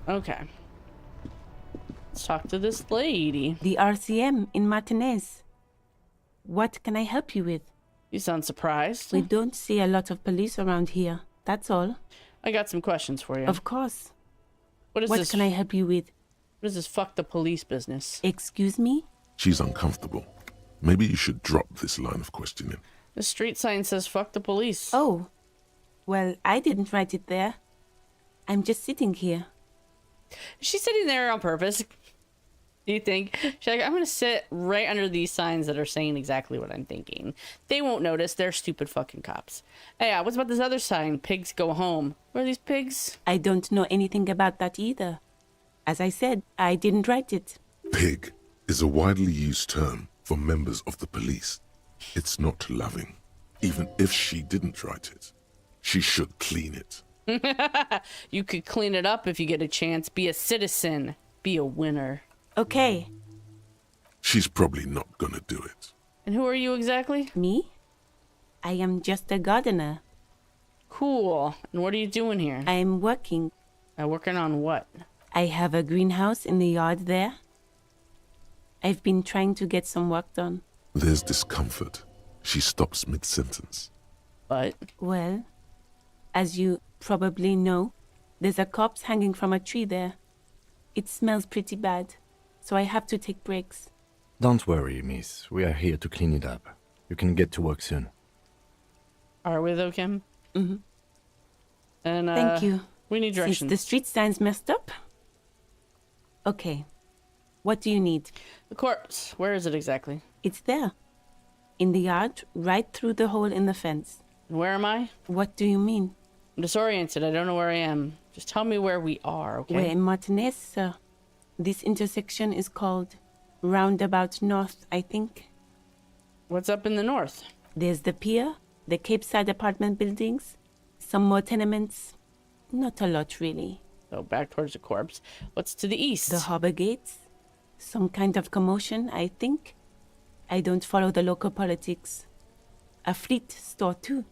Okay. Let's talk to this lady. The RCM in Martinez. What can I help you with? You sound surprised. We don't see a lot of police around here. That's all. I got some questions for you. Of course. What What can I help you with? What is this fuck the police business? Excuse me? She's uncomfortable. Maybe you should drop this line of questioning. The street sign says fuck the police. Oh. Well, I didn't write it there. I'm just sitting here. Is she sitting there on purpose? Do you think? She's like, I'm gonna sit right under these signs that are saying exactly what I'm thinking. They won't notice. They're stupid fucking cops. Hey, what's about this other sign? Pigs go home. Where are these pigs? I don't know anything about that either. As I said, I didn't write it. Pig is a widely used term for members of the police. It's not loving. Even if she didn't write it, she should clean it. You could clean it up if you get a chance. Be a citizen. Be a winner. Okay. She's probably not gonna do it. And who are you exactly? Me? I am just a gardener. Cool. And what are you doing here? I'm working. Working on what? I have a greenhouse in the yard there. I've been trying to get some work done. There's discomfort. She stops mid-sentence. But? Well, as you probably know, there's a corpse hanging from a tree there. It smells pretty bad, so I have to take breaks. Don't worry, miss. We are here to clean it up. You can get to work soon. Are we though, Kim? Mm-hmm. And, Thank you. We need directions. Since the street sign's messed up? Okay. What do you need? The corpse. Where is it exactly? It's there. In the yard, right through the hole in the fence. And where am I? What do you mean? I'm disoriented. I don't know where I am. Just tell me where we are, okay? We're in Martinez, sir. This intersection is called Roundabout North, I think. What's up in the north? There's the pier, the Cape Side apartment buildings, some more tenements. Not a lot, really. So back towards the corpse. What's to the east? The harbor gates. Some kind of commotion, I think. I don't follow the local politics. A fleet store, too.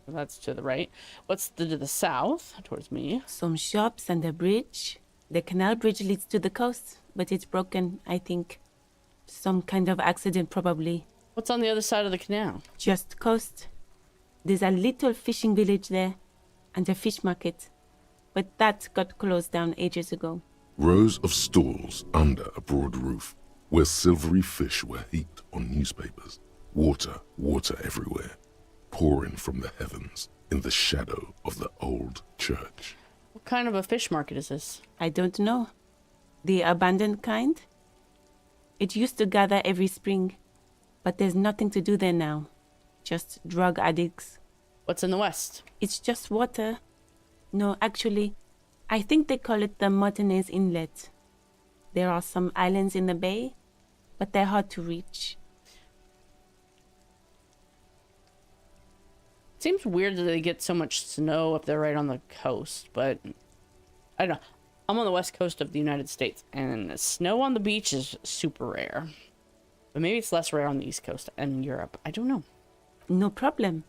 That's to the right. What's to the south? Towards me. Some shops and a bridge. The canal bridge leads to the coast, but it's broken, I think. Some kind of accident, probably. What's on the other side of the canal? Just coast. There's a little fishing village there, and a fish market. But that got closed down ages ago. Rows of stalls under a broad roof, where silvery fish were heaped on newspapers. Water, water everywhere, pouring from the heavens in the shadow of the old church. What kind of a fish market is this? I don't know. The abandoned kind? It used to gather every spring, but there's nothing to do there now. Just drug addicts. What's in the west? It's just water. No, actually, I think they call it the Martinez Inlet. There are some islands in the bay, but they're hard to reach. It seems weird that they get so much snow if they're right on the coast, but I don't know. I'm on the west coast of the United States, and snow on the beach is super rare. But maybe it's less rare on the East Coast and in Europe. I don't know. No problem.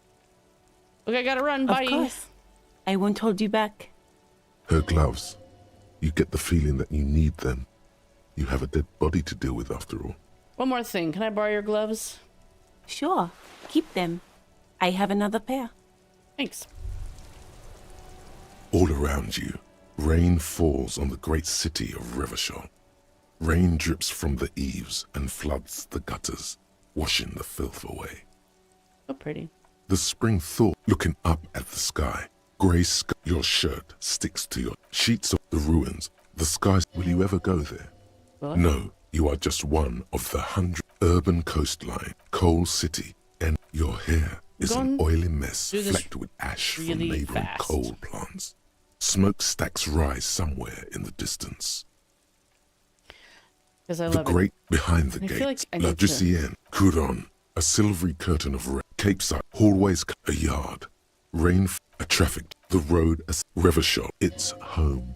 Okay, I gotta run. Bye. Of course. I won't hold you back. Her gloves. You get the feeling that you need them. You have a dead body to deal with after all. One more thing. Can I borrow your gloves? Sure, keep them. I have another pair. Thanks. All around you, rain falls on the great city of Revachol. Rain drips from the eaves and floods the gutters, washing the filth away. So pretty. The spring thaw, looking up at the sky. Grey sky, your shirt sticks to your sheets of the ruins. The skies, will you ever go there? What? No, you are just one of the 100 urban coastline, coal city, and your hair is an oily mess flecked with ash from really neighboring fast. coal plants. Smokestacks rise somewhere in the distance. Because I The love grate behind the I feel like gate, I La need to- Drusienne, Couronne, a silvery curtain of red, Capeside, hallways, a yard, rain, a traffic, the road, a Revachol, its home.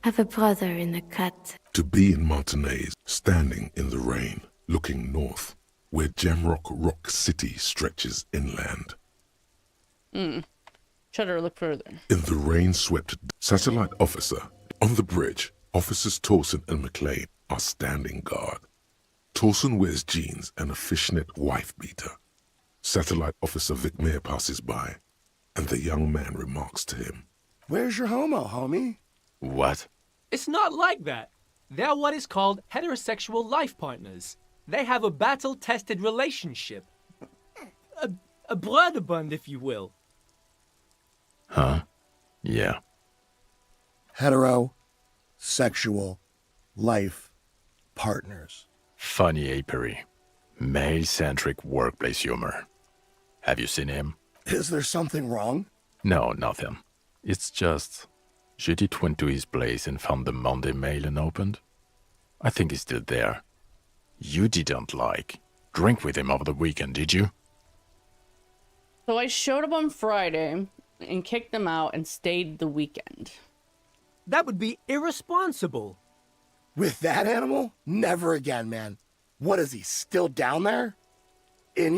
Have a brother in the cut. To be in Martinaise, standing in the rain, looking north, where Jamrock Rock City stretches inland. Shutter, look further. In the rain-swept satellite officer, on the bridge, officers Torson and McLean are standing guard. Torson wears jeans and a fishnet wife-beater. Satellite officer Vicmere passes by, and the young man remarks to him, "Where's your homo, homie?" What? It's not like that. They're what is called heterosexual life partners. They have a battle-tested relationship. A brother-bond, if you will. Huh? Yeah. Hetero-sexual life partners. Funny apery. Male-centric workplace humor. Have you seen him? Is there something wrong? No, nothing. It's just... Judith went to his place and found the Monday mail unopened. I think he's still there. You didn't drink with him over the weekend, did you? So I showed up on Friday and kicked them out and stayed the weekend. That would be irresponsible. With that animal? Never again, man. What is he, still down there? In,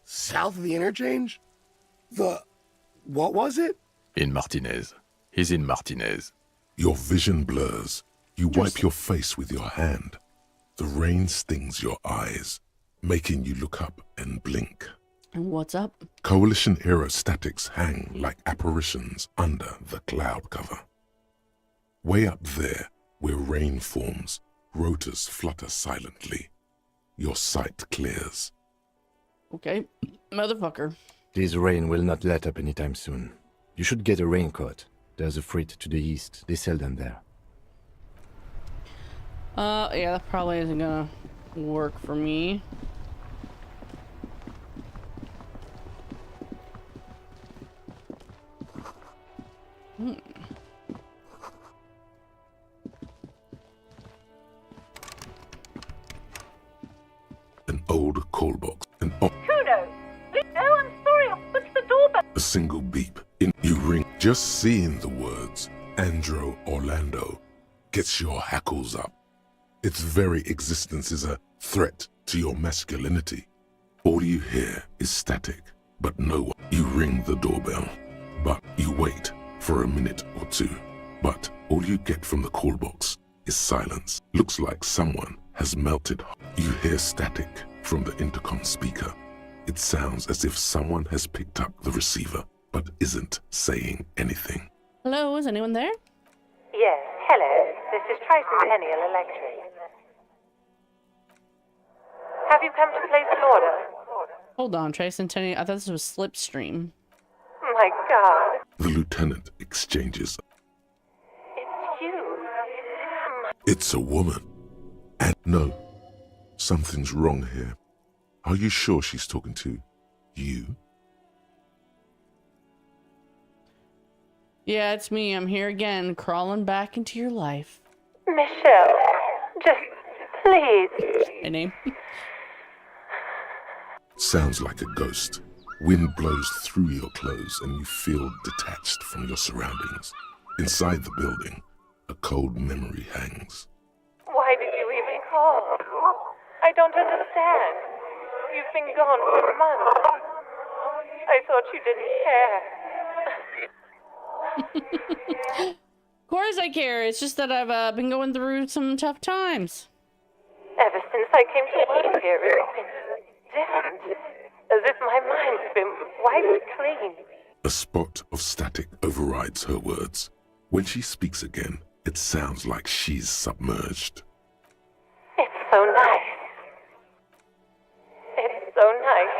south of the interchange? What was it? In Martinez. He's in Martinez. your vision blurs. You wipe your face with your hand. The rain stings your eyes, making you look up and blink. And what's up? Coalition aerostatics hang like apparitions under the cloud cover. Way up there, where rain forms, rotors flutter silently. Your sight clears. Okay, motherfucker. This rain will not let up anytime soon. You should get a raincoat. There's a freight to the east. They sell them there. Yeah, that probably isn't gonna work for me. An old call box. Kudos! Oh, I'm sorry, I'll push the doorbell. A single beep. You ring. Just seeing the words, Andro Orlando, gets your hackles up. Its very existence is a threat to your masculinity. All you hear is static, but no one. You ring the doorbell, but you wait for a minute or two. But all you get from the call box is silence. Looks like someone has melted. You hear static from the intercom speaker. It sounds as if someone has picked up the receiver, but isn't saying anything. Hello, is anyone there? Yes, hello. This is Traditionalist Electric. Have you come to place an order? Hold on, Tricentennial. I thought this was Slipstream. My God. The lieutenant exchanges. It's you. It's a woman. And no, something's wrong here. Are you sure she's talking to you? Yeah, it's me. I'm here again, crawling back into your life. Michelle, just please. My name? Sounds like a ghost. Wind blows through your clothes and you feel detached from your surroundings. Inside the building, a cold memory hangs. Why did you even call? I don't understand. You've been gone for months. I thought you didn't care. course I care. It's just that I've been going through some tough times. Ever since I came to work here, it's been different. As if my mind's been wiped clean. A spot of static overrides her words. When she speaks again, it sounds like she's submerged. It's so nice. It's so nice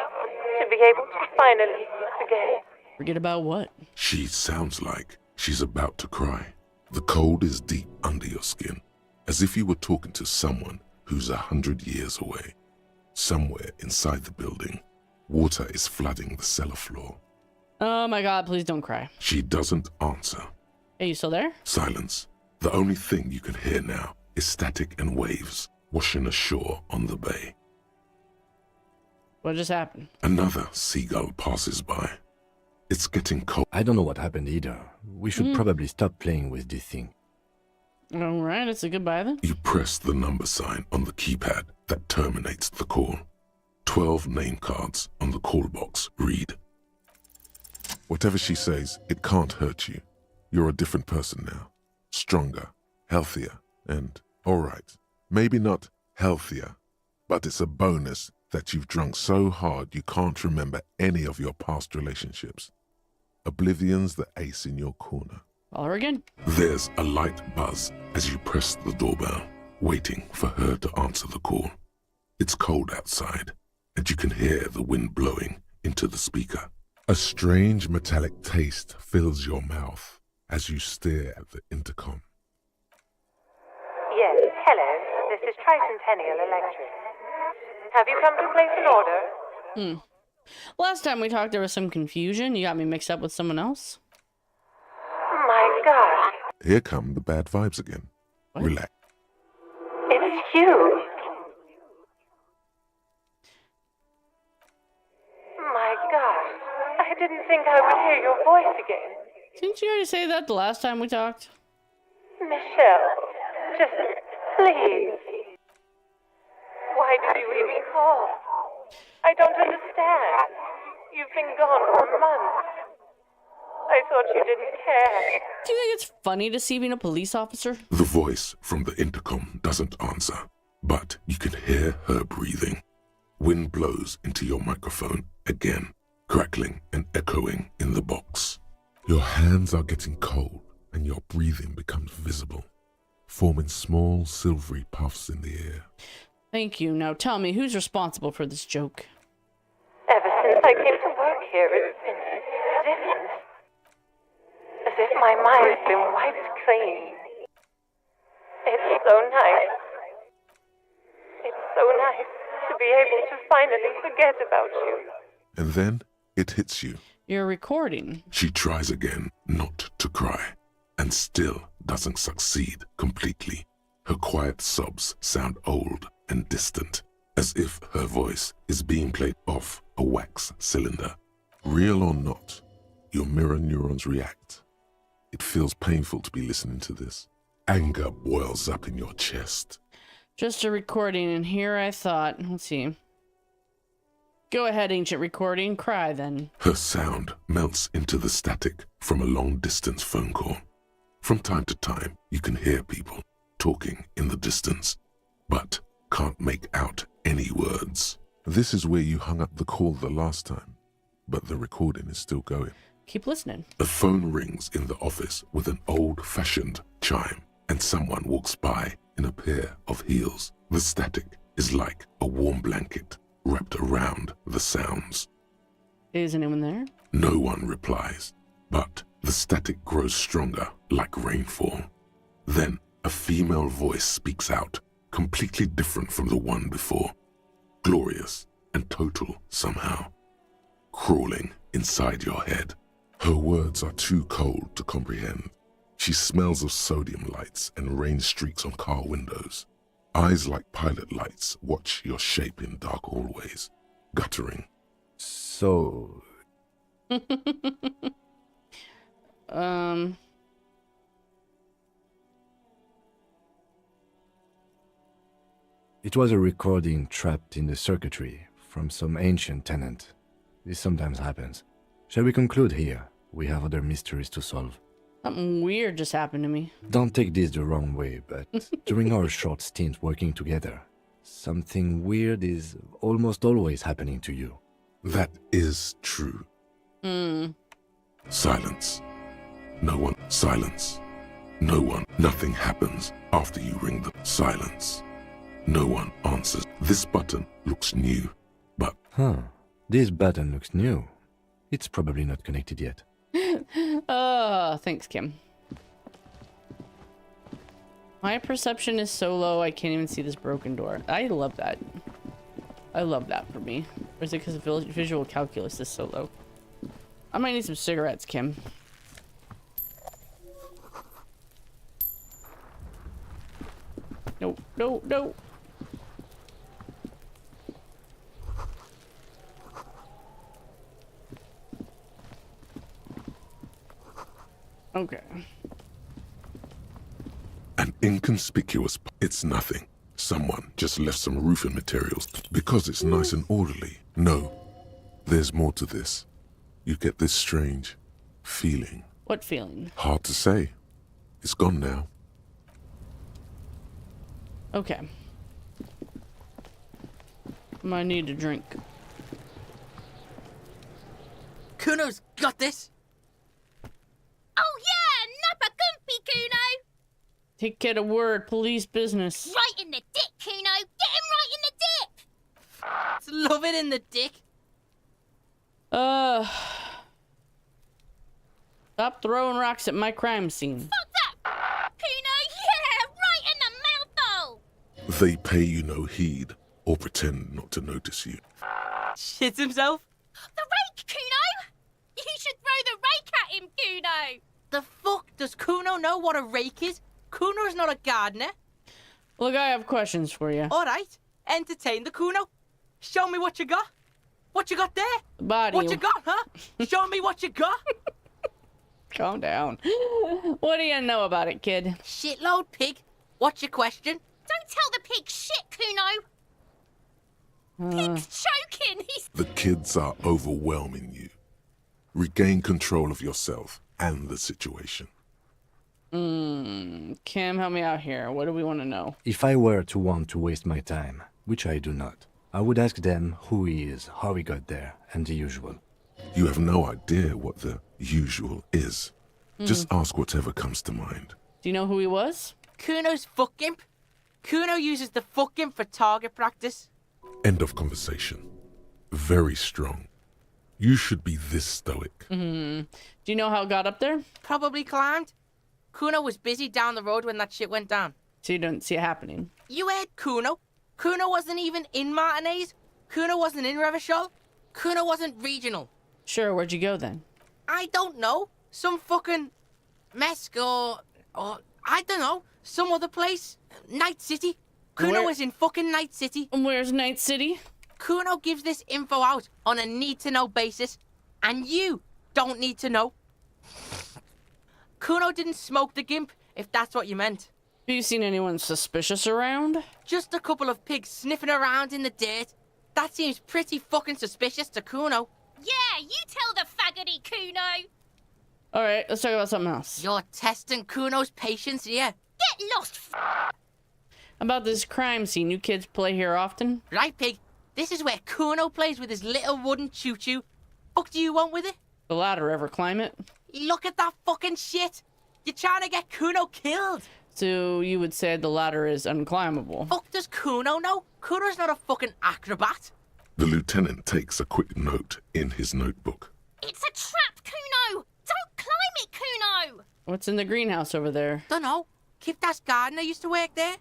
to be able to finally forget. Forget about what? She sounds like she's about to cry. The cold is deep under your skin, as if you were talking to someone who's 100 years away. Somewhere inside the building, water is flooding the cellar floor. Oh my god, please don't cry. She doesn't answer. Are you still there? Silence. The only thing you can hear now is static and waves washing ashore on the bay. What just happened? Another seagull passes by. It's getting cold. I don't know what happened either. We should probably stop playing with this thing. Alright, it's a goodbye then. You press the number sign on the keypad that terminates the call. 12 name cards on the call box read. Whatever she says, it can't hurt you. You're a different person now. Stronger, healthier, and, alright, maybe not healthier, but it's a bonus that you've drunk so hard you can't remember any of your past relationships. Oblivion's the ace in your corner. Call her again. There's a light buzz as you press the doorbell, waiting for her to answer the call. It's cold outside, and you can hear the wind blowing into the speaker. A strange metallic taste fills your mouth as you stare at the intercom. Yes, hello. This is Tricentennial Electric. Have you come to place an order? Last time we talked, there was some confusion. You got me mixed up with someone else. My God. Here come the bad vibes again. What? Relax. It's you. My God. I didn't think I would hear your voice again. Didn't you already say that the last time we talked? Michelle, just please. Why did you even call? I don't understand. You've been gone for months. I thought you didn't care. Do you think it's funny deceiving a police officer? The voice from the intercom doesn't answer, but you can hear her breathing. Wind blows into your microphone again, crackling and echoing in the box. Your hands are getting cold and your breathing becomes visible, forming small silvery puffs in the air. Thank you. Now tell me, who's responsible for this joke? Ever since I came to work here, it's been different. As if my mind's been wiped clean. It's so nice. It's so nice to be able to finally forget about you. And then it hits you. You're recording. She tries again not to cry, and still doesn't succeed completely. Her quiet sobs sound old and distant, as if her voice is being played off a wax cylinder. Real or not, your mirror neurons react. It feels painful to be listening to this. Anger boils up in your chest. Just a recording, and here I thought, let's see. Go ahead, ancient recording, cry then. Her sound melts into the static from a long-distance phone call. From time to time, you can hear people talking in the distance, but can't make out any words. This is where you hung up the call the last time, but the recording is still going. Keep listening. The phone rings in the office with an old-fashioned chime, and someone walks by in a pair of heels. The static is like a warm blanket wrapped around the sounds. Is anyone there? No one replies, but the static grows stronger like rainfall. Then a female voice speaks out, completely different from the one before. Glorious and total somehow. Crawling inside your head. Her words are too cold to comprehend. She smells of sodium lights and rain streaks on car windows. Eyes like pilot lights watch your shape in dark hallways, guttering. So... It was a recording trapped in the circuitry from some ancient tenant. This sometimes happens. Shall we conclude here? We have other mysteries to solve. Something weird just happened to me. Don't take this the wrong way, but during our short stint working together, something weird is almost always happening to you. That is true. Silence. No one. Silence. No one. Nothing happens after you ring the silence. No one answers. This button looks new, but... This button looks new. It's probably not connected yet. Thanks, Kim. My perception is so low I can't even see this broken door. I love that. I love that for me. Or is it because the visual calculus is so low? I might need some cigarettes, Kim. No, no, no. Okay. An inconspicuous... It's nothing. Someone just left some roofing materials. Because it's nice and orderly. No. There's more to this. You get this strange feeling. What feeling? Hard to say. It's gone now. Okay. Might need a drink. Kuno's got this. Oh yeah, Nappa Gumpy, Kuno! Take care of word, police business. Right in the dick, Kuno! Get him right in the dick! It's love it in the dick. Stop throwing rocks at my crime scene. Fuck that! Kuno, yeah! Right in the mouthhole! They pay you no heed or pretend not to notice you. Shits himself? The rake, Kuno! You should throw the rake at him, Kuno! The fuck? Does Kuno know what a rake is? Kuno's not a gardener. Look, I have questions for you. Alright, entertain the Kuno. Show me what you got. What you got there? Body. What you got, huh? Show me what you got. Calm down. What do you know about it, kid? Shitload pig. What's your question? Don't tell the pig shit, Kuno! Pig's choking! He's... The kids are overwhelming you. Regain control of yourself and the situation. Kim, help me out here. What do we want to know? If I were to want to waste my time, which I do not, I would ask them who he is, how he got there, and the usual. You have no idea what the usual is. Just ask whatever comes to mind. Do you know who he was? Kuno's fuck gimp. Kuno uses the fuck gimp for target practice. End of conversation. Very strong. You should be this stoic. Do you know how it got up there? Probably climbed. Kuno was busy down the road when that shit went down. So you don't see it happening? You heard Kuno. Kuno wasn't even in Martinez. Kuno wasn't in Revachol. Kuno wasn't regional. Sure, where'd you go then? I don't know. Some fucking Mesk or I don't know. Some other place. Night City. Kuno was in fucking Night City. And where's Night City? Kuno gives this info out on a need-to-know basis. And you don't need to know. Kuno didn't smoke the gimp, if that's what you meant. Have you seen anyone suspicious around? Just a couple of pigs sniffing around in the dirt. That seems pretty fucking suspicious to Kuno. Yeah, you tell the faggoty, Kuno! Alright, let's talk about something else. You're testing Kuno's patience here. Get lost, About this crime scene, you kids play here often? Right, pig. This is where Kuno plays with his little wooden choo-choo. Fuck do you want with it? The ladder, ever climb it? Look at that fucking shit. You're trying to get Kuno killed. So you would say the ladder is unclimbable? Fuck does Kuno know? Kuno's not a fucking acrobat. The lieutenant takes a quick note in his notebook. It's a trap, Kuno! Don't climb it, Kuno! What's in the greenhouse over there? Dunno. Kipda's gardener used to work there.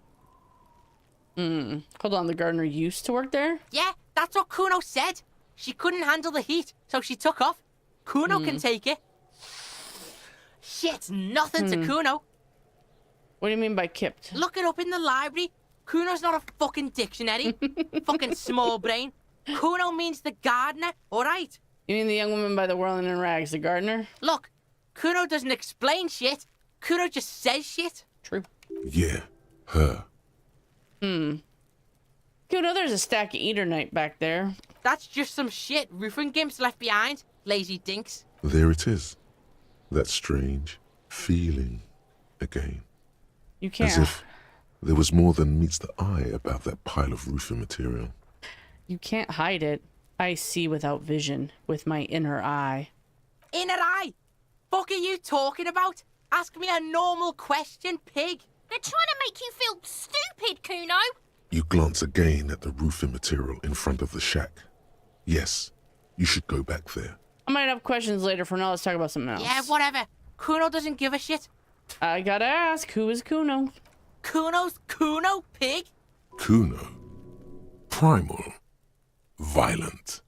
Hold on, the gardener used to work there? Yeah, that's what Kuno said. She couldn't handle the heat, so she took off. Kuno can take it. Shit's nothing to Kuno. What do you mean by kipped? Look it up in the library. Kuno's not a fucking dictionary. Fucking small brain. Kuno means the gardener, alright? You mean the young woman by the whirling in rags, the gardener? Look, Kuno doesn't explain shit. Kuno just says shit. True. Yeah, her. Kuno, there's a stack of Eternite back there. That's just some shit roofing gimps left behind. Lazy dinks. There it is. That strange, feeling again. You can't. As if there was more than meets the eye about that pile of roofing material. You can't hide it. I see without vision, with my inner eye. Inner eye? Fuck are you talking about? Ask me a normal question, pig. They're trying to make you feel stupid, Kuno. You glance again at the roofing material in front of the shack. Yes, you should go back there. I might have questions later. For now, let's talk about something else. Yeah, whatever. Kuno doesn't give a shit. I gotta ask, who is Kuno? Kuno's Kuno, pig? Kuno. Primal. Violent.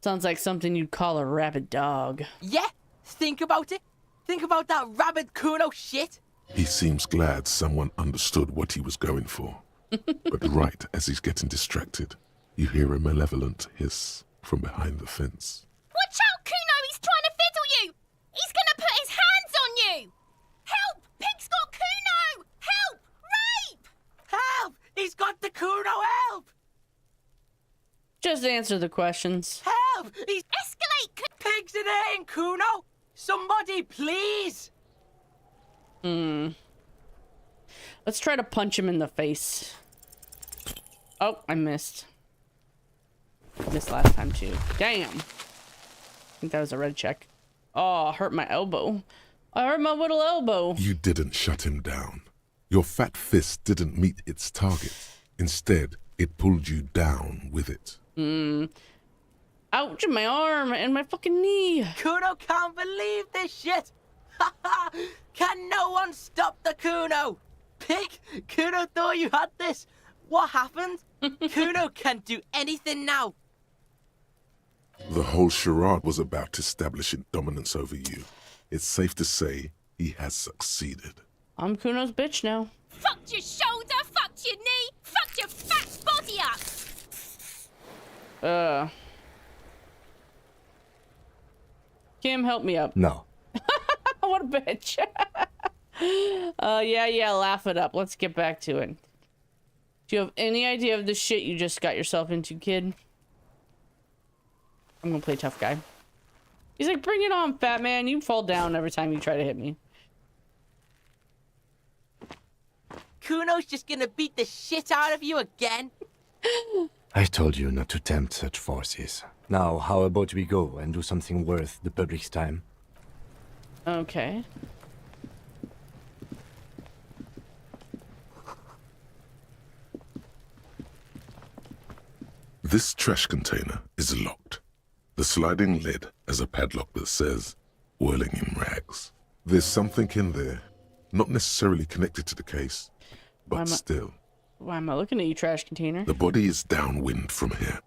Sounds like something you'd call a rabid dog. Yeah, think about it. Think about that rabid Kuno shit. He seems glad someone understood what he was going for. But right as he's getting distracted, you hear a malevolent hiss from behind the fence. Watch out, Kuno! He's trying to fiddle you! He's gonna put his hands on you! Help! Pig's got Kuno! Help! Rape! Help! He's got the Kuno, help! Just answer the questions. Help! He's... Escalate! Pig's in here, Kuno! Somebody, please! Let's try to punch him in the face. Oh, I missed. Missed last time too. Damn. I think that was a red check. Oh, I hurt my elbow. I hurt my little elbow. You didn't shut him down. Your fat fist didn't meet its target. Instead, it pulled you down with it. Ouch, my arm and my fucking knee. Kuno can't believe this shit! Can no one stop the Kuno? Pig, Kuno thought you had this. What happened? Kuno can't do anything now. The whole charade was about establishing dominance over you. It's safe to say he has succeeded. I'm Kuno's bitch now. Fucked your shoulder, fucked your knee, fucked your fat body up! Kim, help me up. No. What a bitch. Yeah, laugh it up. Let's get back to it. Do you have any idea of the shit you just got yourself into, kid? I'm gonna play tough guy. He's like, bring it on, fat man. You fall down every time you try to hit me. Kuno's just gonna beat the shit out of you again. I told you not to tempt such forces. Now, how about we go and do something worth the public's time? Okay. This trash container is locked. The sliding lid has a padlock that says, whirling in rags. There's something in there, not necessarily connected to the case, but still. Why am I looking at you, trash container? The body is downwind from here.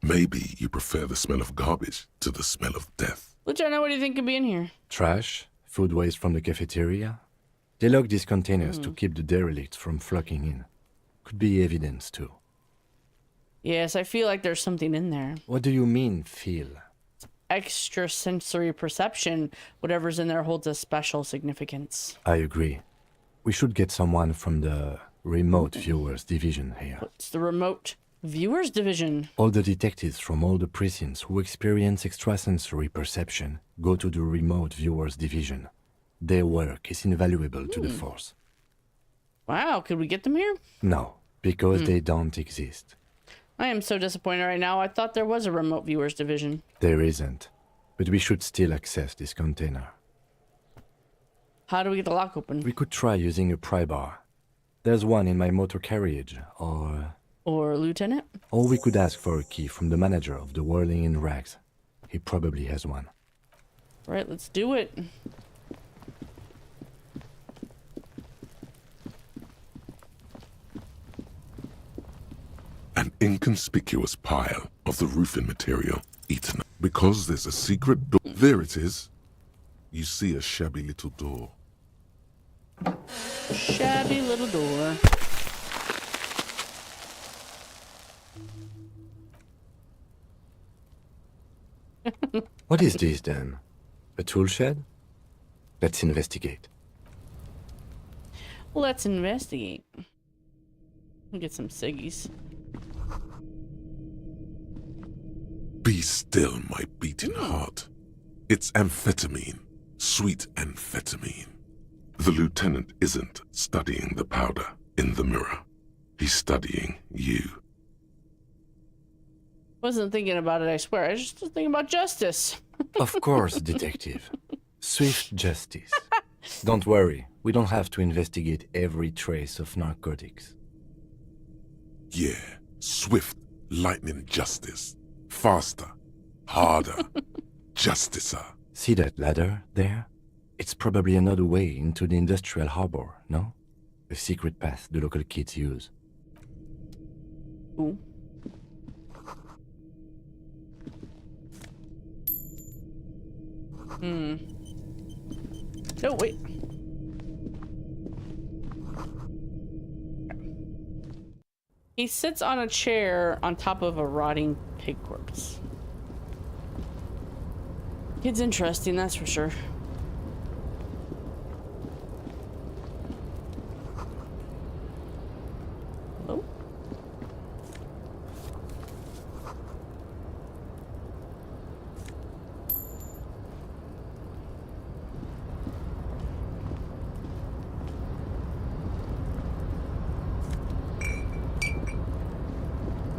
Maybe you prefer the smell of garbage to the smell of death. Lieutenant, what do you think could be in here? Trash? Food waste from the cafeteria? They lock these containers to keep the derelicts from flocking in. Could be evidence, too. Yes, I feel like there's something in there. What do you mean, feel? Extrasensory perception. Whatever's in there holds a special significance. I agree. We should get someone from the remote viewers division here. What's the remote viewers division? All the detectives from all the precincts who experience extrasensory perception go to the remote viewers division. Their work is invaluable to the force. Wow, could we get them here? No, because they don't exist. I am so disappointed right now. I thought there was a remote viewers division. There isn't, but we should still access this container. How do we get the lock open? We could try using a pry bar. There's one in my motor carriage, or Lieutenant? Or we could ask for a key from the manager of the Whirling in Rags. He probably has one. Right, let's do it. An inconspicuous pile of the roofing material eaten. Because there's a secret door. There it is. You see a shabby little door. Shabby little door. What is this then? A tool shed? Let's investigate. Let's investigate. We'll get some ciggies. Be still, my beating heart. It's amphetamine. Sweet amphetamine. The lieutenant isn't studying the powder in the mirror. He's studying you. Wasn't thinking about it, I swear. I was just thinking about justice. Of course, detective. Swift justice. Don't worry, we don't have to investigate every trace of narcotics. Yeah, swift, lightning justice. Faster, harder, justicer. See that ladder there? It's probably another way into the industrial harbor, no? A secret path the local kids use. Ooh. No, wait. He sits on a chair on top of a rotting pig corpse. Kid's interesting, that's for sure. Hello?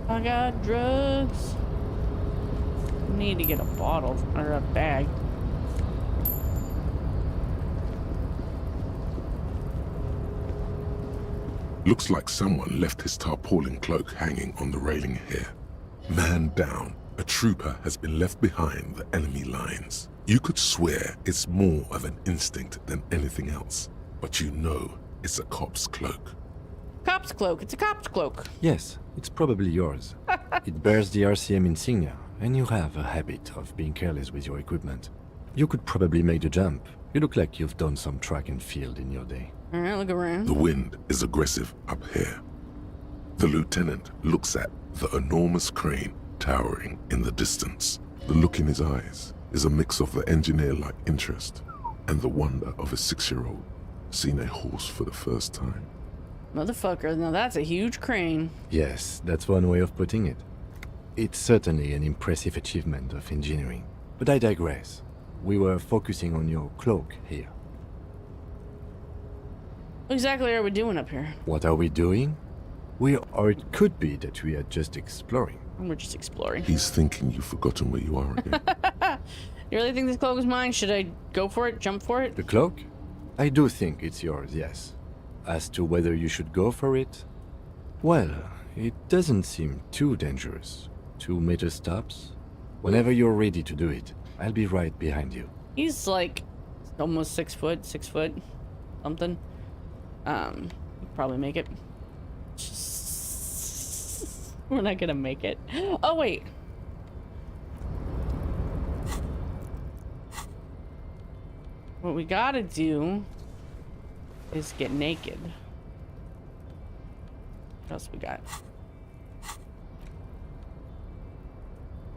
I got drugs. Need to get a bottle or a bag. Looks like someone left his tarpaulin cloak hanging on the railing here. Man down, a trooper has been left behind the enemy lines. You could swear it's more of an instinct than anything else, but you know it's a cop's cloak. Cop's cloak. It's a cop's cloak. Yes, it's probably yours. It bears the RCM insignia, and you have a habit of being careless with your equipment. You could probably make the jump. You look like you've done some track and field in your day. Alright, look around. The wind is aggressive up here. The lieutenant looks at the enormous crane towering in the distance. The look in his eyes is a mix of the engineer-like interest and the wonder of a 6-year-old seeing a horse for the first time. Motherfucker, now that's a huge crane. Yes, that's one way of putting it. It's certainly an impressive achievement of engineering. But I digress. We were focusing on your cloak here. What exactly are we doing up here? What are we doing? Or it could be that we are just exploring. We're just exploring. He's thinking you've forgotten where you are again. You really think this cloak is mine? Should I go for it? Jump for it? The cloak? I do think it's yours, yes. As to whether you should go for it? Well, it doesn't seem too dangerous. 2 meter stops. Whenever you're ready to do it, I'll be right behind you. He's like almost 6 foot, something. Probably make it. We're not gonna make it. Oh, wait. What we gotta do is get naked. What else we got?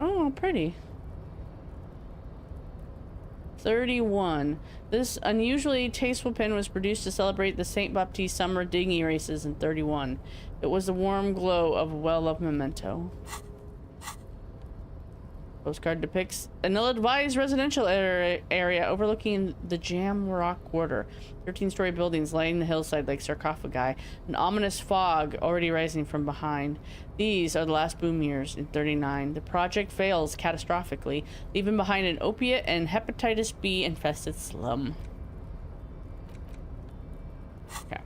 Oh, pretty. 31. This unusually tasteful pen was produced to celebrate the St. Baptiste summer dinghy races in 31. It was the warm glow of a well-loved memento. Postcard depicts an ill-advised residential area overlooking the Jam Rock Quarter. 13-story buildings lining the hillside like sarcophagi. An ominous fog already rising from behind. These are the last boom years in 39. The project fails catastrophically, leaving behind an opiate and hepatitis B infested slum. Okay.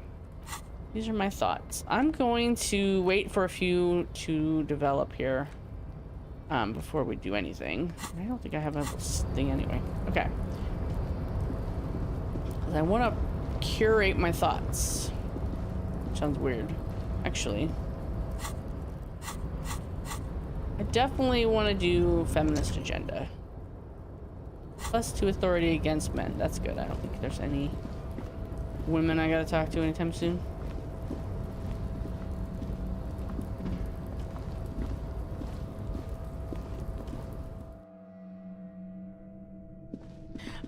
These are my thoughts. I'm going to wait for a few to develop here. Before we do anything. I don't think I have a thing anyway. Okay. I want to curate my thoughts. Sounds weird. Actually. I definitely want to do feminist agenda. +2 authority against men. That's good. I don't think there's any women I gotta talk to anytime soon.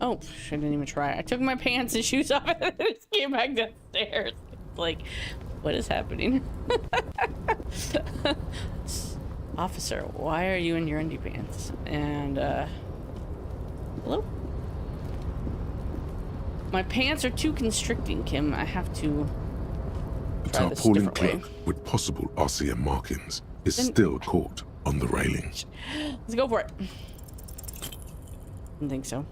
Oh, I didn't even try. I took my pants and shoes off and just came back downstairs. Like, what is happening? Officer, why are you in your undie pants? And, hello? My pants are too constricting, Kim. I have to The try this tarpaulin different way. cloak with possible RCM markings is Then- still caught on the railing. Let's go for it. Didn't think so.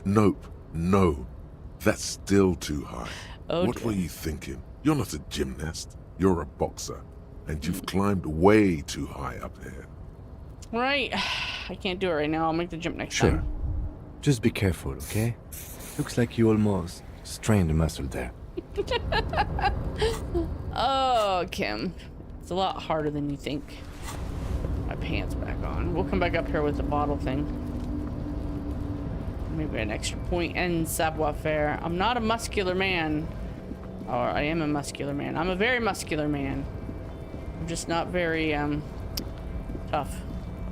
Nope, no. That's still too high. Oh, What dear. were you thinking? You're not a gymnast. You're a boxer. And you've climbed way too high up here. Right. I can't do it right now. I'll make the jump next Sure. time. Just be careful, okay? Looks like you almost strained a muscle there. Oh, Kim. It's a lot harder than you think. My pants back on. We'll come back up here with the bottle thing. Maybe an extra point in savoir-faire. I'm not a muscular man. Or I am a muscular man. I'm a very muscular man. I'm just not very, tough.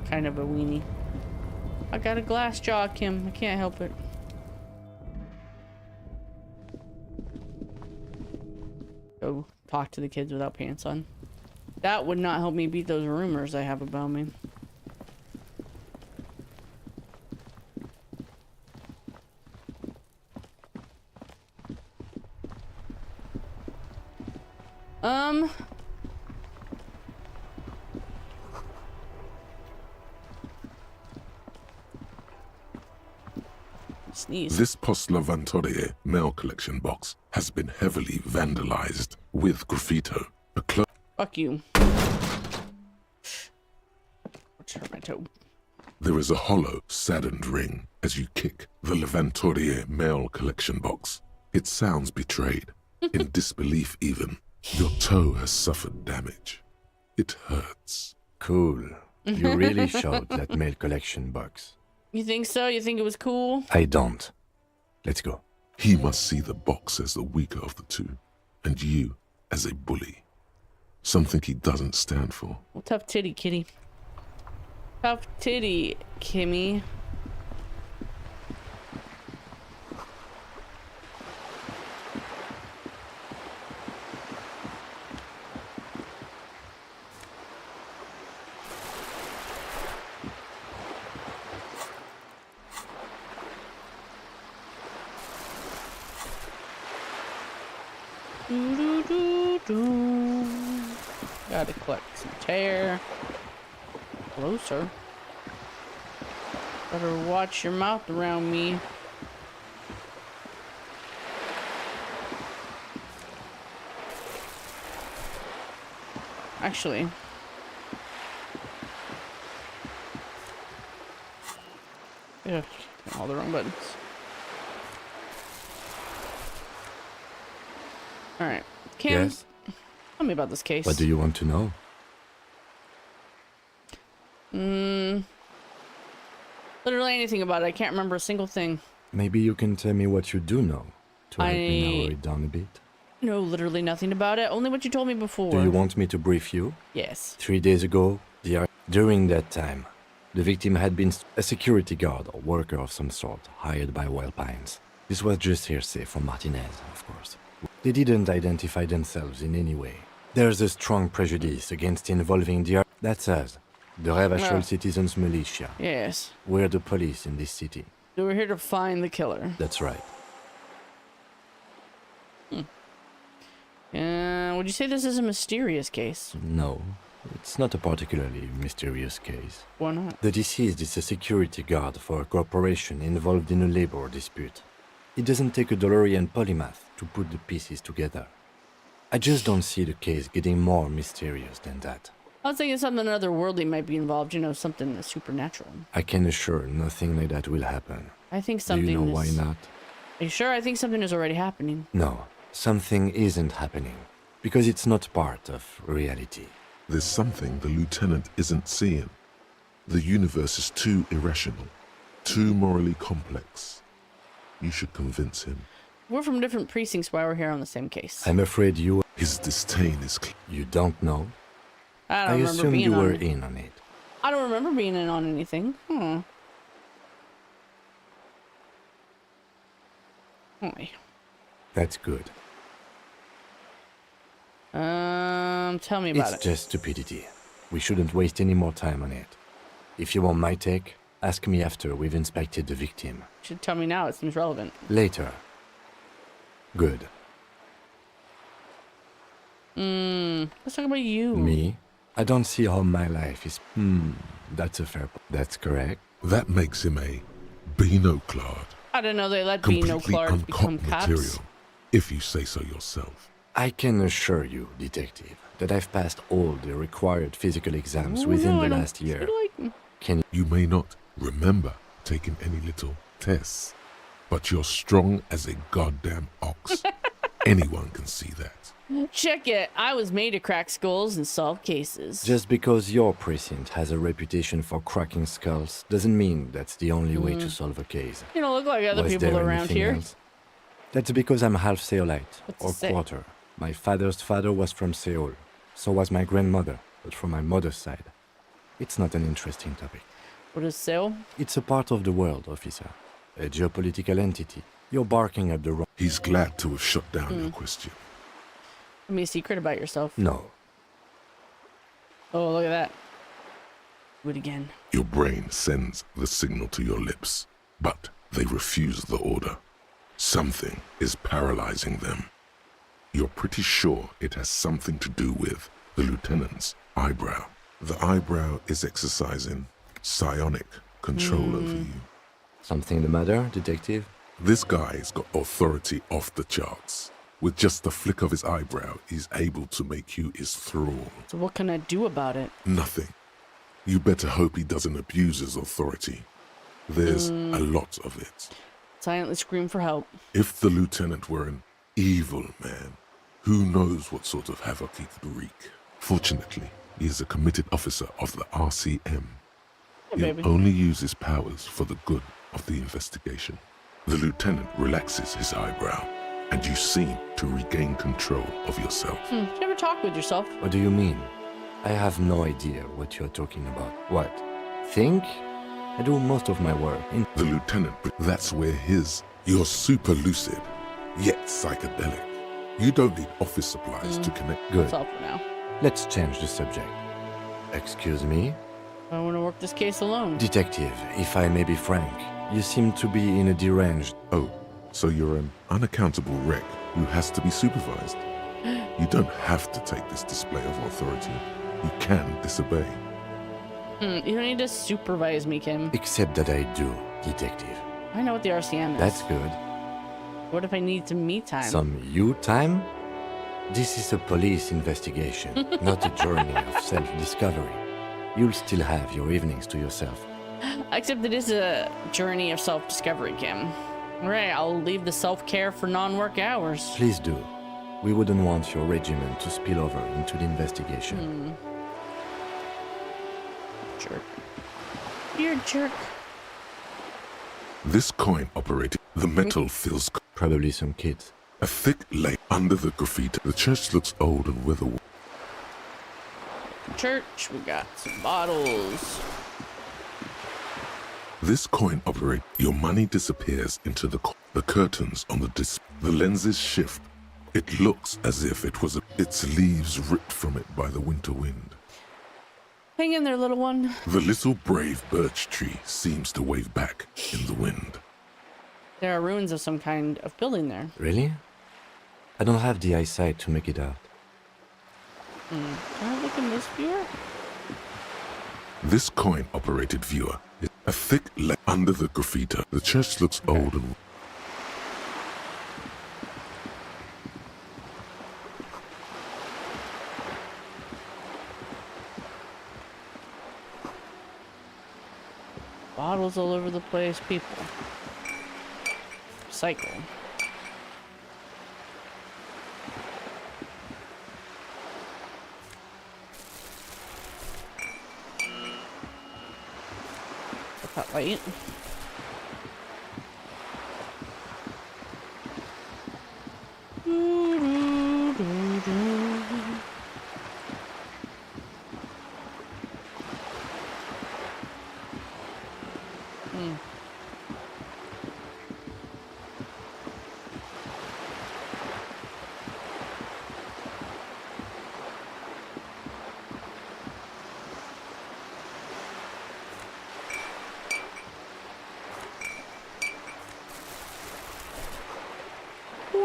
Kind of a weenie. I got a glass jaw, Kim. I can't help it. Go talk to the kids without pants on. That would not help me beat those rumors I have about me. Sneeze. This Post Lavantorie mail collection box has been heavily vandalized with graffito. A Fuck you. Which hurt my toe. There is a hollow, saddened ring as you kick the Lavantorie mail collection box. It sounds betrayed, in disbelief even. Your toe has suffered damage. It hurts. Cool. You really showed that mail collection box. You think so? You think it was cool? I don't. Let's go. He must see the box as the weaker of the two, and you as a bully. Something he doesn't stand for. Well, tough titty, kitty. Tough titty, Kimmy. Gotta collect some tear. Closer. Better watch your mouth around me. Actually. Ugh, all the wrong buttons. Alright. Kim, Yes? tell me about this case. What do you want to know? Literally anything about it. I can't remember a single thing. Maybe you can tell me what you do know to help me narrow it down a bit. No, literally nothing about it. Only what you told me before. Do you want me to brief you? Yes. 3 days ago, during that time, the victim had been a security guard or worker of some sort, hired by Wild Pines. This was just hearsay from Martinez, of course. They didn't identify themselves in any way. There's a strong prejudice against involving that's us, the Ravachol Ah. Citizens Militia. Yes. We're the police in this city. So we're here to find the killer. That's right. Would you say this is a mysterious case? No, it's not a particularly mysterious case. Why not? The deceased is a security guard for a corporation involved in a labor dispute. It doesn't take a DeLorean polymath to put the pieces together. I just don't see the case getting more mysterious than that. I was thinking something otherworldly might be involved, you know, something supernatural. I can assure nothing like that will happen. I think something Do you know is... why not? Are you sure? I think something is already happening. No, something isn't happening. Because it's not part of reality. There's something the lieutenant isn't seeing. The universe is too irrational, too morally complex. You should convince him. We're from different precincts while we're here on the same case. I'm afraid you... His disdain is... You don't know? I don't remember assume being you on were it. in on it. I don't remember being in on anything. Hi. That's good. Tell me about It's it. just stupidity. We shouldn't waste any more time on it. If you want my take, ask me after we've inspected the victim. You should tell me now. It seems relevant. Later. Good. Let's talk about you. Me? I don't see how my life is... that's a fair point. That's correct. That makes him a Binoclard. I didn't know they let Completely Binoclards become uncopped cops. material, if you say so yourself. I can assure you, detective, that I've passed all the required physical exams Oh, within no, I the don't last year. feel like- Can You may not remember taking any little tests, but you're strong as a goddamn ox. Anyone can see that. Check it. I was made to crack skulls and solve cases. Just because your precinct has a reputation for cracking skulls doesn't mean that's the only way to solve a case. You don't look like other Was people there around anything here. else? That's because I'm half Seolite, What's or a Se- quarter. My father's father was from Seoul. So was my grandmother, but from my mother's side. It's not an interesting topic. What is Seoul? It's a part of the world, officer. A geopolitical entity. You're barking up the wrong... He's glad to have shut down your question. Tell me a secret about yourself. No. Oh, look at that. Do it again. Your brain sends the signal to your lips, but they refuse the order. Something is paralyzing them. You're pretty sure it has something to do with the lieutenant's eyebrow. The eyebrow is exercising psionic control over you. Something the matter, detective? This guy's got authority off the charts. With just the flick of his eyebrow, he's able to make you his thrall. So what can I do about it? Nothing. You better hope he doesn't abuse his authority. There's a lot of it. Silently scream for help. If the lieutenant were an evil man, who knows what sort of havoc he could wreak. Fortunately, he is a committed officer of the RCM. He'll baby. only use his powers for the good of the investigation. The lieutenant relaxes his eyebrow, and you seem to regain control of yourself. Did you ever talk with yourself? What do you mean? I have no idea what you're talking about. What? Think? I do most of my work in... The lieutenant, that's where you're super lucid, yet psychedelic. You don't need office supplies to connect. Good. That's all for now. Let's change the subject. Excuse me? I want to work this case alone. Detective, if I may be frank, you seem to be in a deranged... Oh, so you're an unaccountable wreck who has to be supervised. You don't have to take this display of authority. You can disobey. You don't need to supervise me, Kim. Except that I do, detective. I know what the RCM is. That's good. What if I need some me time? Some you time? This is a police investigation, not a journey of self-discovery. You'll still have your evenings to yourself. Except it is a journey of self-discovery, Kim. Alright, I'll leave the self-care for non-work hours. Please do. We wouldn't want your regiment to spill over into the investigation. Jerk. You're a jerk. This coin operated. The metal feels Probably some kids. a thick layer under the graffiti. The church looks old and weatherworn. Church, we got some bottles. This coin operates. Your money disappears into the curtains on the The lenses shift. It looks as if it was its leaves ripped from it by the winter wind. Hang in there, little one. The little brave birch tree seems to wave back in the wind. There are ruins of some kind of building there. Really? I don't have the eyesight to make it out. Can I look in this viewer? This coin-operated viewer is a thick layer under the graffiti. The church looks old and... Bottles all over the place, people. Cycle. Put that light.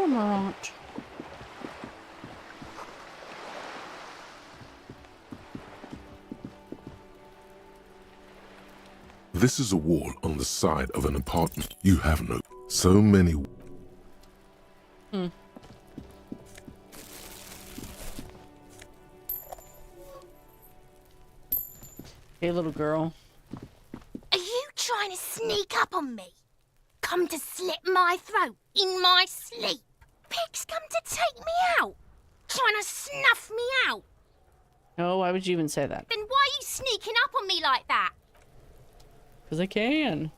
Cormorant. This is a wall on the side of an apartment. You have no... So many... Hey, little girl. Are you trying to sneak up on me? Come to slit my throat in my sleep? Pigs come to take me out? Trying to snuff me out? Oh, why would you even say that? Then why are you sneaking up on me like that? Because I can.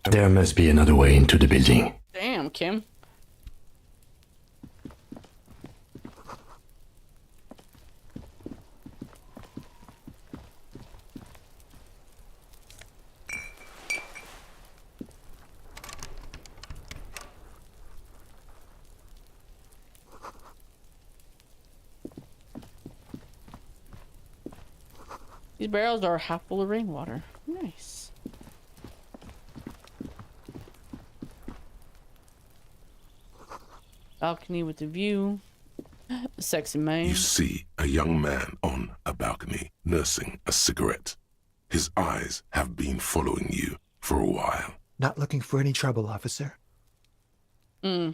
There must be another way into the building. Damn, Kim. These barrels are half full of rainwater. Nice. Balcony with the view. Sexy man. You see a young man on a balcony nursing a cigarette. His eyes have been following you for a while. Not looking for any trouble, officer. Too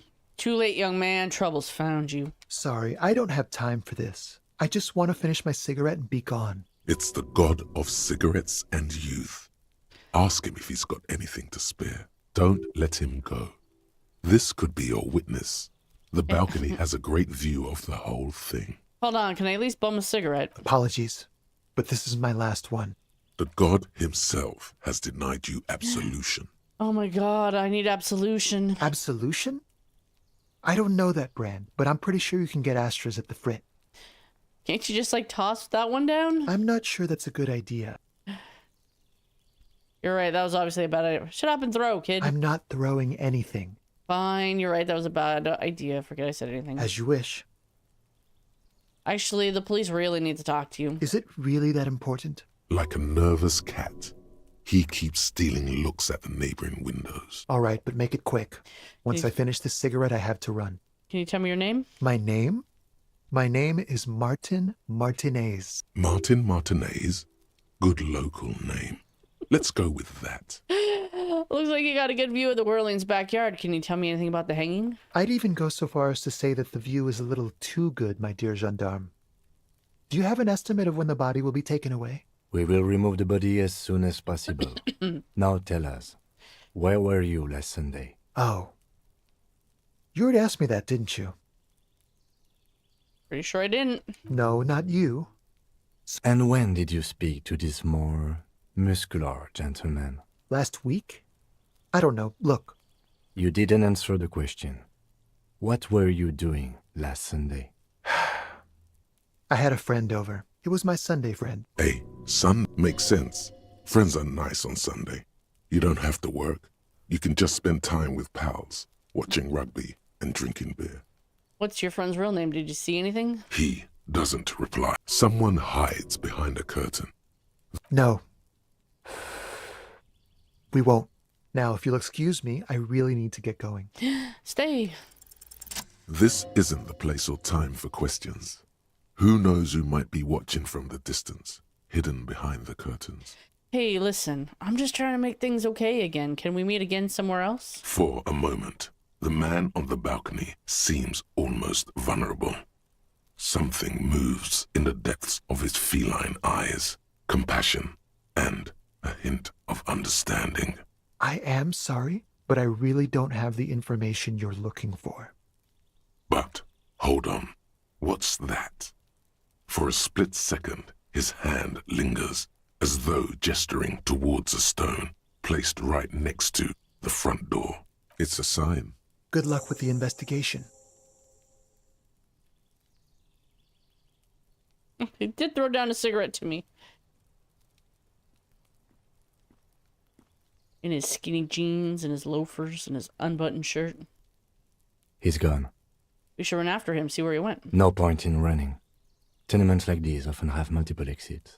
late, young man. Trouble's found you. Sorry, I don't have time for this. I just want to finish my cigarette and be gone. It's the god of cigarettes and youth. Ask him if he's got anything to spare. Don't let him go. This could be your witness. The balcony has a great view of the whole thing. Hold on, can I at least bum a cigarette? Apologies, but this is my last one. The god himself has denied you absolution. Oh my god, I need absolution. Absolution? I don't know that brand, but I'm pretty sure you can get Astras at the Frit. Can't you just, like, toss that one down? I'm not sure that's a good idea. You're right, that was obviously a bad idea. Shut up and throw, kid. I'm not throwing anything. Fine, you're right, that was a bad idea. Forget I said anything. As you wish. Actually, the police really need to talk to you. Is it really that important? Like a nervous cat, he keeps stealing looks at the neighboring windows. All right, but make it quick. Once I finish this cigarette, I have to run. Can you tell me your name? My name? My name is Martin Martinez. Martin Martinez? Good local name. Let's go with that. Looks like you got a good view of the Whirling's backyard. Can you tell me anything about the hanging? I'd even go so far as to say that the view is a little too good, my dear gendarme. Do you have an estimate of when the body will be taken away? We will remove the body as soon as possible. Now tell us, where were you last Sunday? Oh. You already asked me that, didn't you? Pretty sure I didn't. No, not you. And when did you speak to this more muscular gentleman? Last week? I don't know. Look. You didn't answer the question. What were you doing last Sunday? I had a friend over. It was my Sunday friend. Hey, son, makes sense. Friends are nice on Sunday. You don't have to work. You can just spend time with pals, watching rugby and drinking beer. What's your friend's real name? Did you see anything? He doesn't reply. Someone hides behind a curtain. No. We won't. Now, if you'll excuse me, I really need to get going. Stay. This isn't the place or time for questions. Who knows who might be watching from the distance, hidden behind the curtains? Hey, listen, I'm just trying to make things okay again. Can we meet again somewhere else? For a moment, the man on the balcony seems almost vulnerable. Something moves in the depths of his feline eyes, compassion, and a hint of understanding. I am sorry, but I really don't have the information you're looking for. But, hold on, what's that? For a split second, his hand lingers, as though gesturing towards a stone placed right next to the front door. It's a sign. Good luck with the investigation. He did throw down a cigarette to me. In his skinny jeans and his loafers and his unbuttoned shirt. He's gone. We should run after him, see where he went. No point in running. Tenements like these often have multiple exits.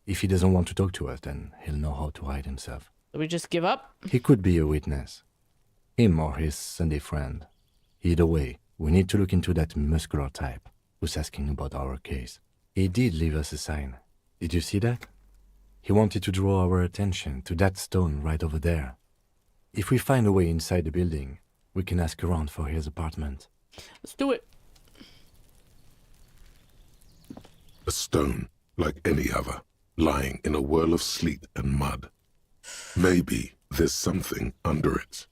If he doesn't want to talk to us, then he'll know how to hide himself. So we just give up? He could be a witness. Him or his Sunday friend. Either way, we need to look into that muscular type who's asking about our case. He did leave us a sign. Did you see that? He wanted to draw our attention to that stone right over there. If we find a way inside the building, we can ask around for his apartment. Let's do it. A stone, like any other, lying in a whirl of sleet and mud. Maybe there's something under it.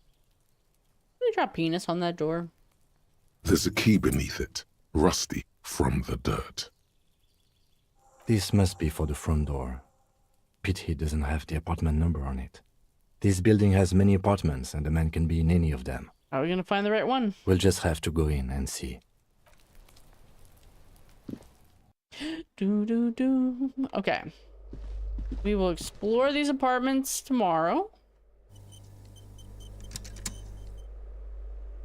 Did we drop penis on that door? There's a key beneath it, rusty from the dirt. This must be for the front door. Pity he doesn't have the apartment number on it. This building has many apartments and the man can be in any of them. How are we gonna find the right one? We'll just have to go in and see. Okay. We will explore these apartments tomorrow.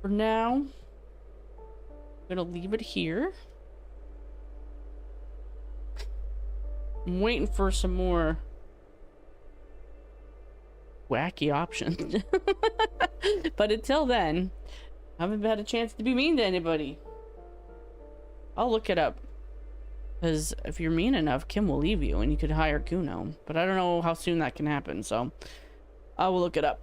For now, I'm gonna leave it here. I'm waiting for some more wacky options. But until then, I haven't had a chance to be mean to anybody. I'll look it up. Because if you're mean enough, Kim will leave you and you could hire Kuno. But I don't know how soon that can happen, so I will look it up.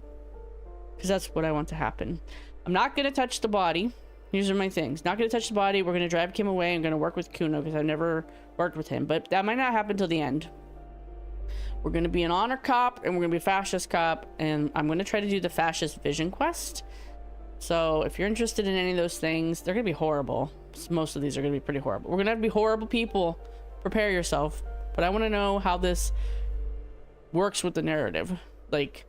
Because that's what I want to happen. I'm not going to touch the body. These are my things. Not going to touch the body. We're going to drive Kim away. I'm going to work with Kuno because I've never worked with him. But that might not happen till the end. We're going to be an honor cop and we're going to be a fascist cop. And I'm going to try to do the fascist vision quest. So if you're interested in any of those things, they're going to be horrible. Most of these are going to be pretty horrible. We're going to have to be horrible people. Prepare yourself. But I want to know how this works with the narrative. Like,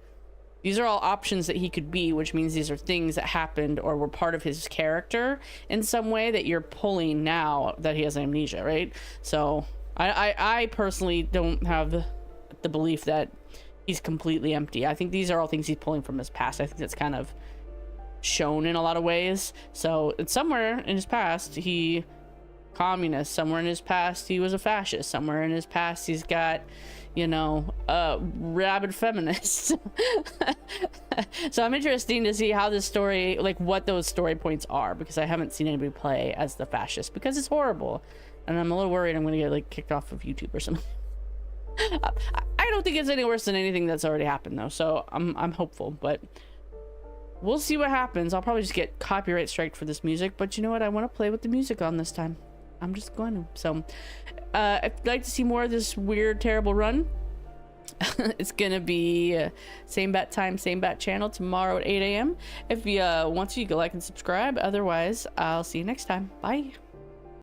these are all options that he could be, which means these are things that happened or were part of his character in some way that you're pulling now that he has amnesia, right? So I personally don't have the belief that he's completely empty. I think these are all things he's pulling from his past. I think that's kind of shown in a lot of ways. So it's somewhere in his past he communist, somewhere in his past he was a fascist, somewhere in his past he's got, you know, rabid feminist. So I'm interested to see how this story, like what those story points are, because I haven't seen anybody play as the fascist because it's horrible and I'm a little worried I'm gonna get like kicked off of YouTube or something. I don't think it's any worse than anything that's already happened though, so I'm hopeful, but we'll see what happens. I'll probably just get copyright striked for this music, but you know what? I want to play with the music on this time. I'm just going to. So, if you'd like to see more of this weird, terrible run, it's going to be same bat time, same bat channel tomorrow at 8 a.m. If you want to, you go like and subscribe. Otherwise, I'll see you next time. Bye.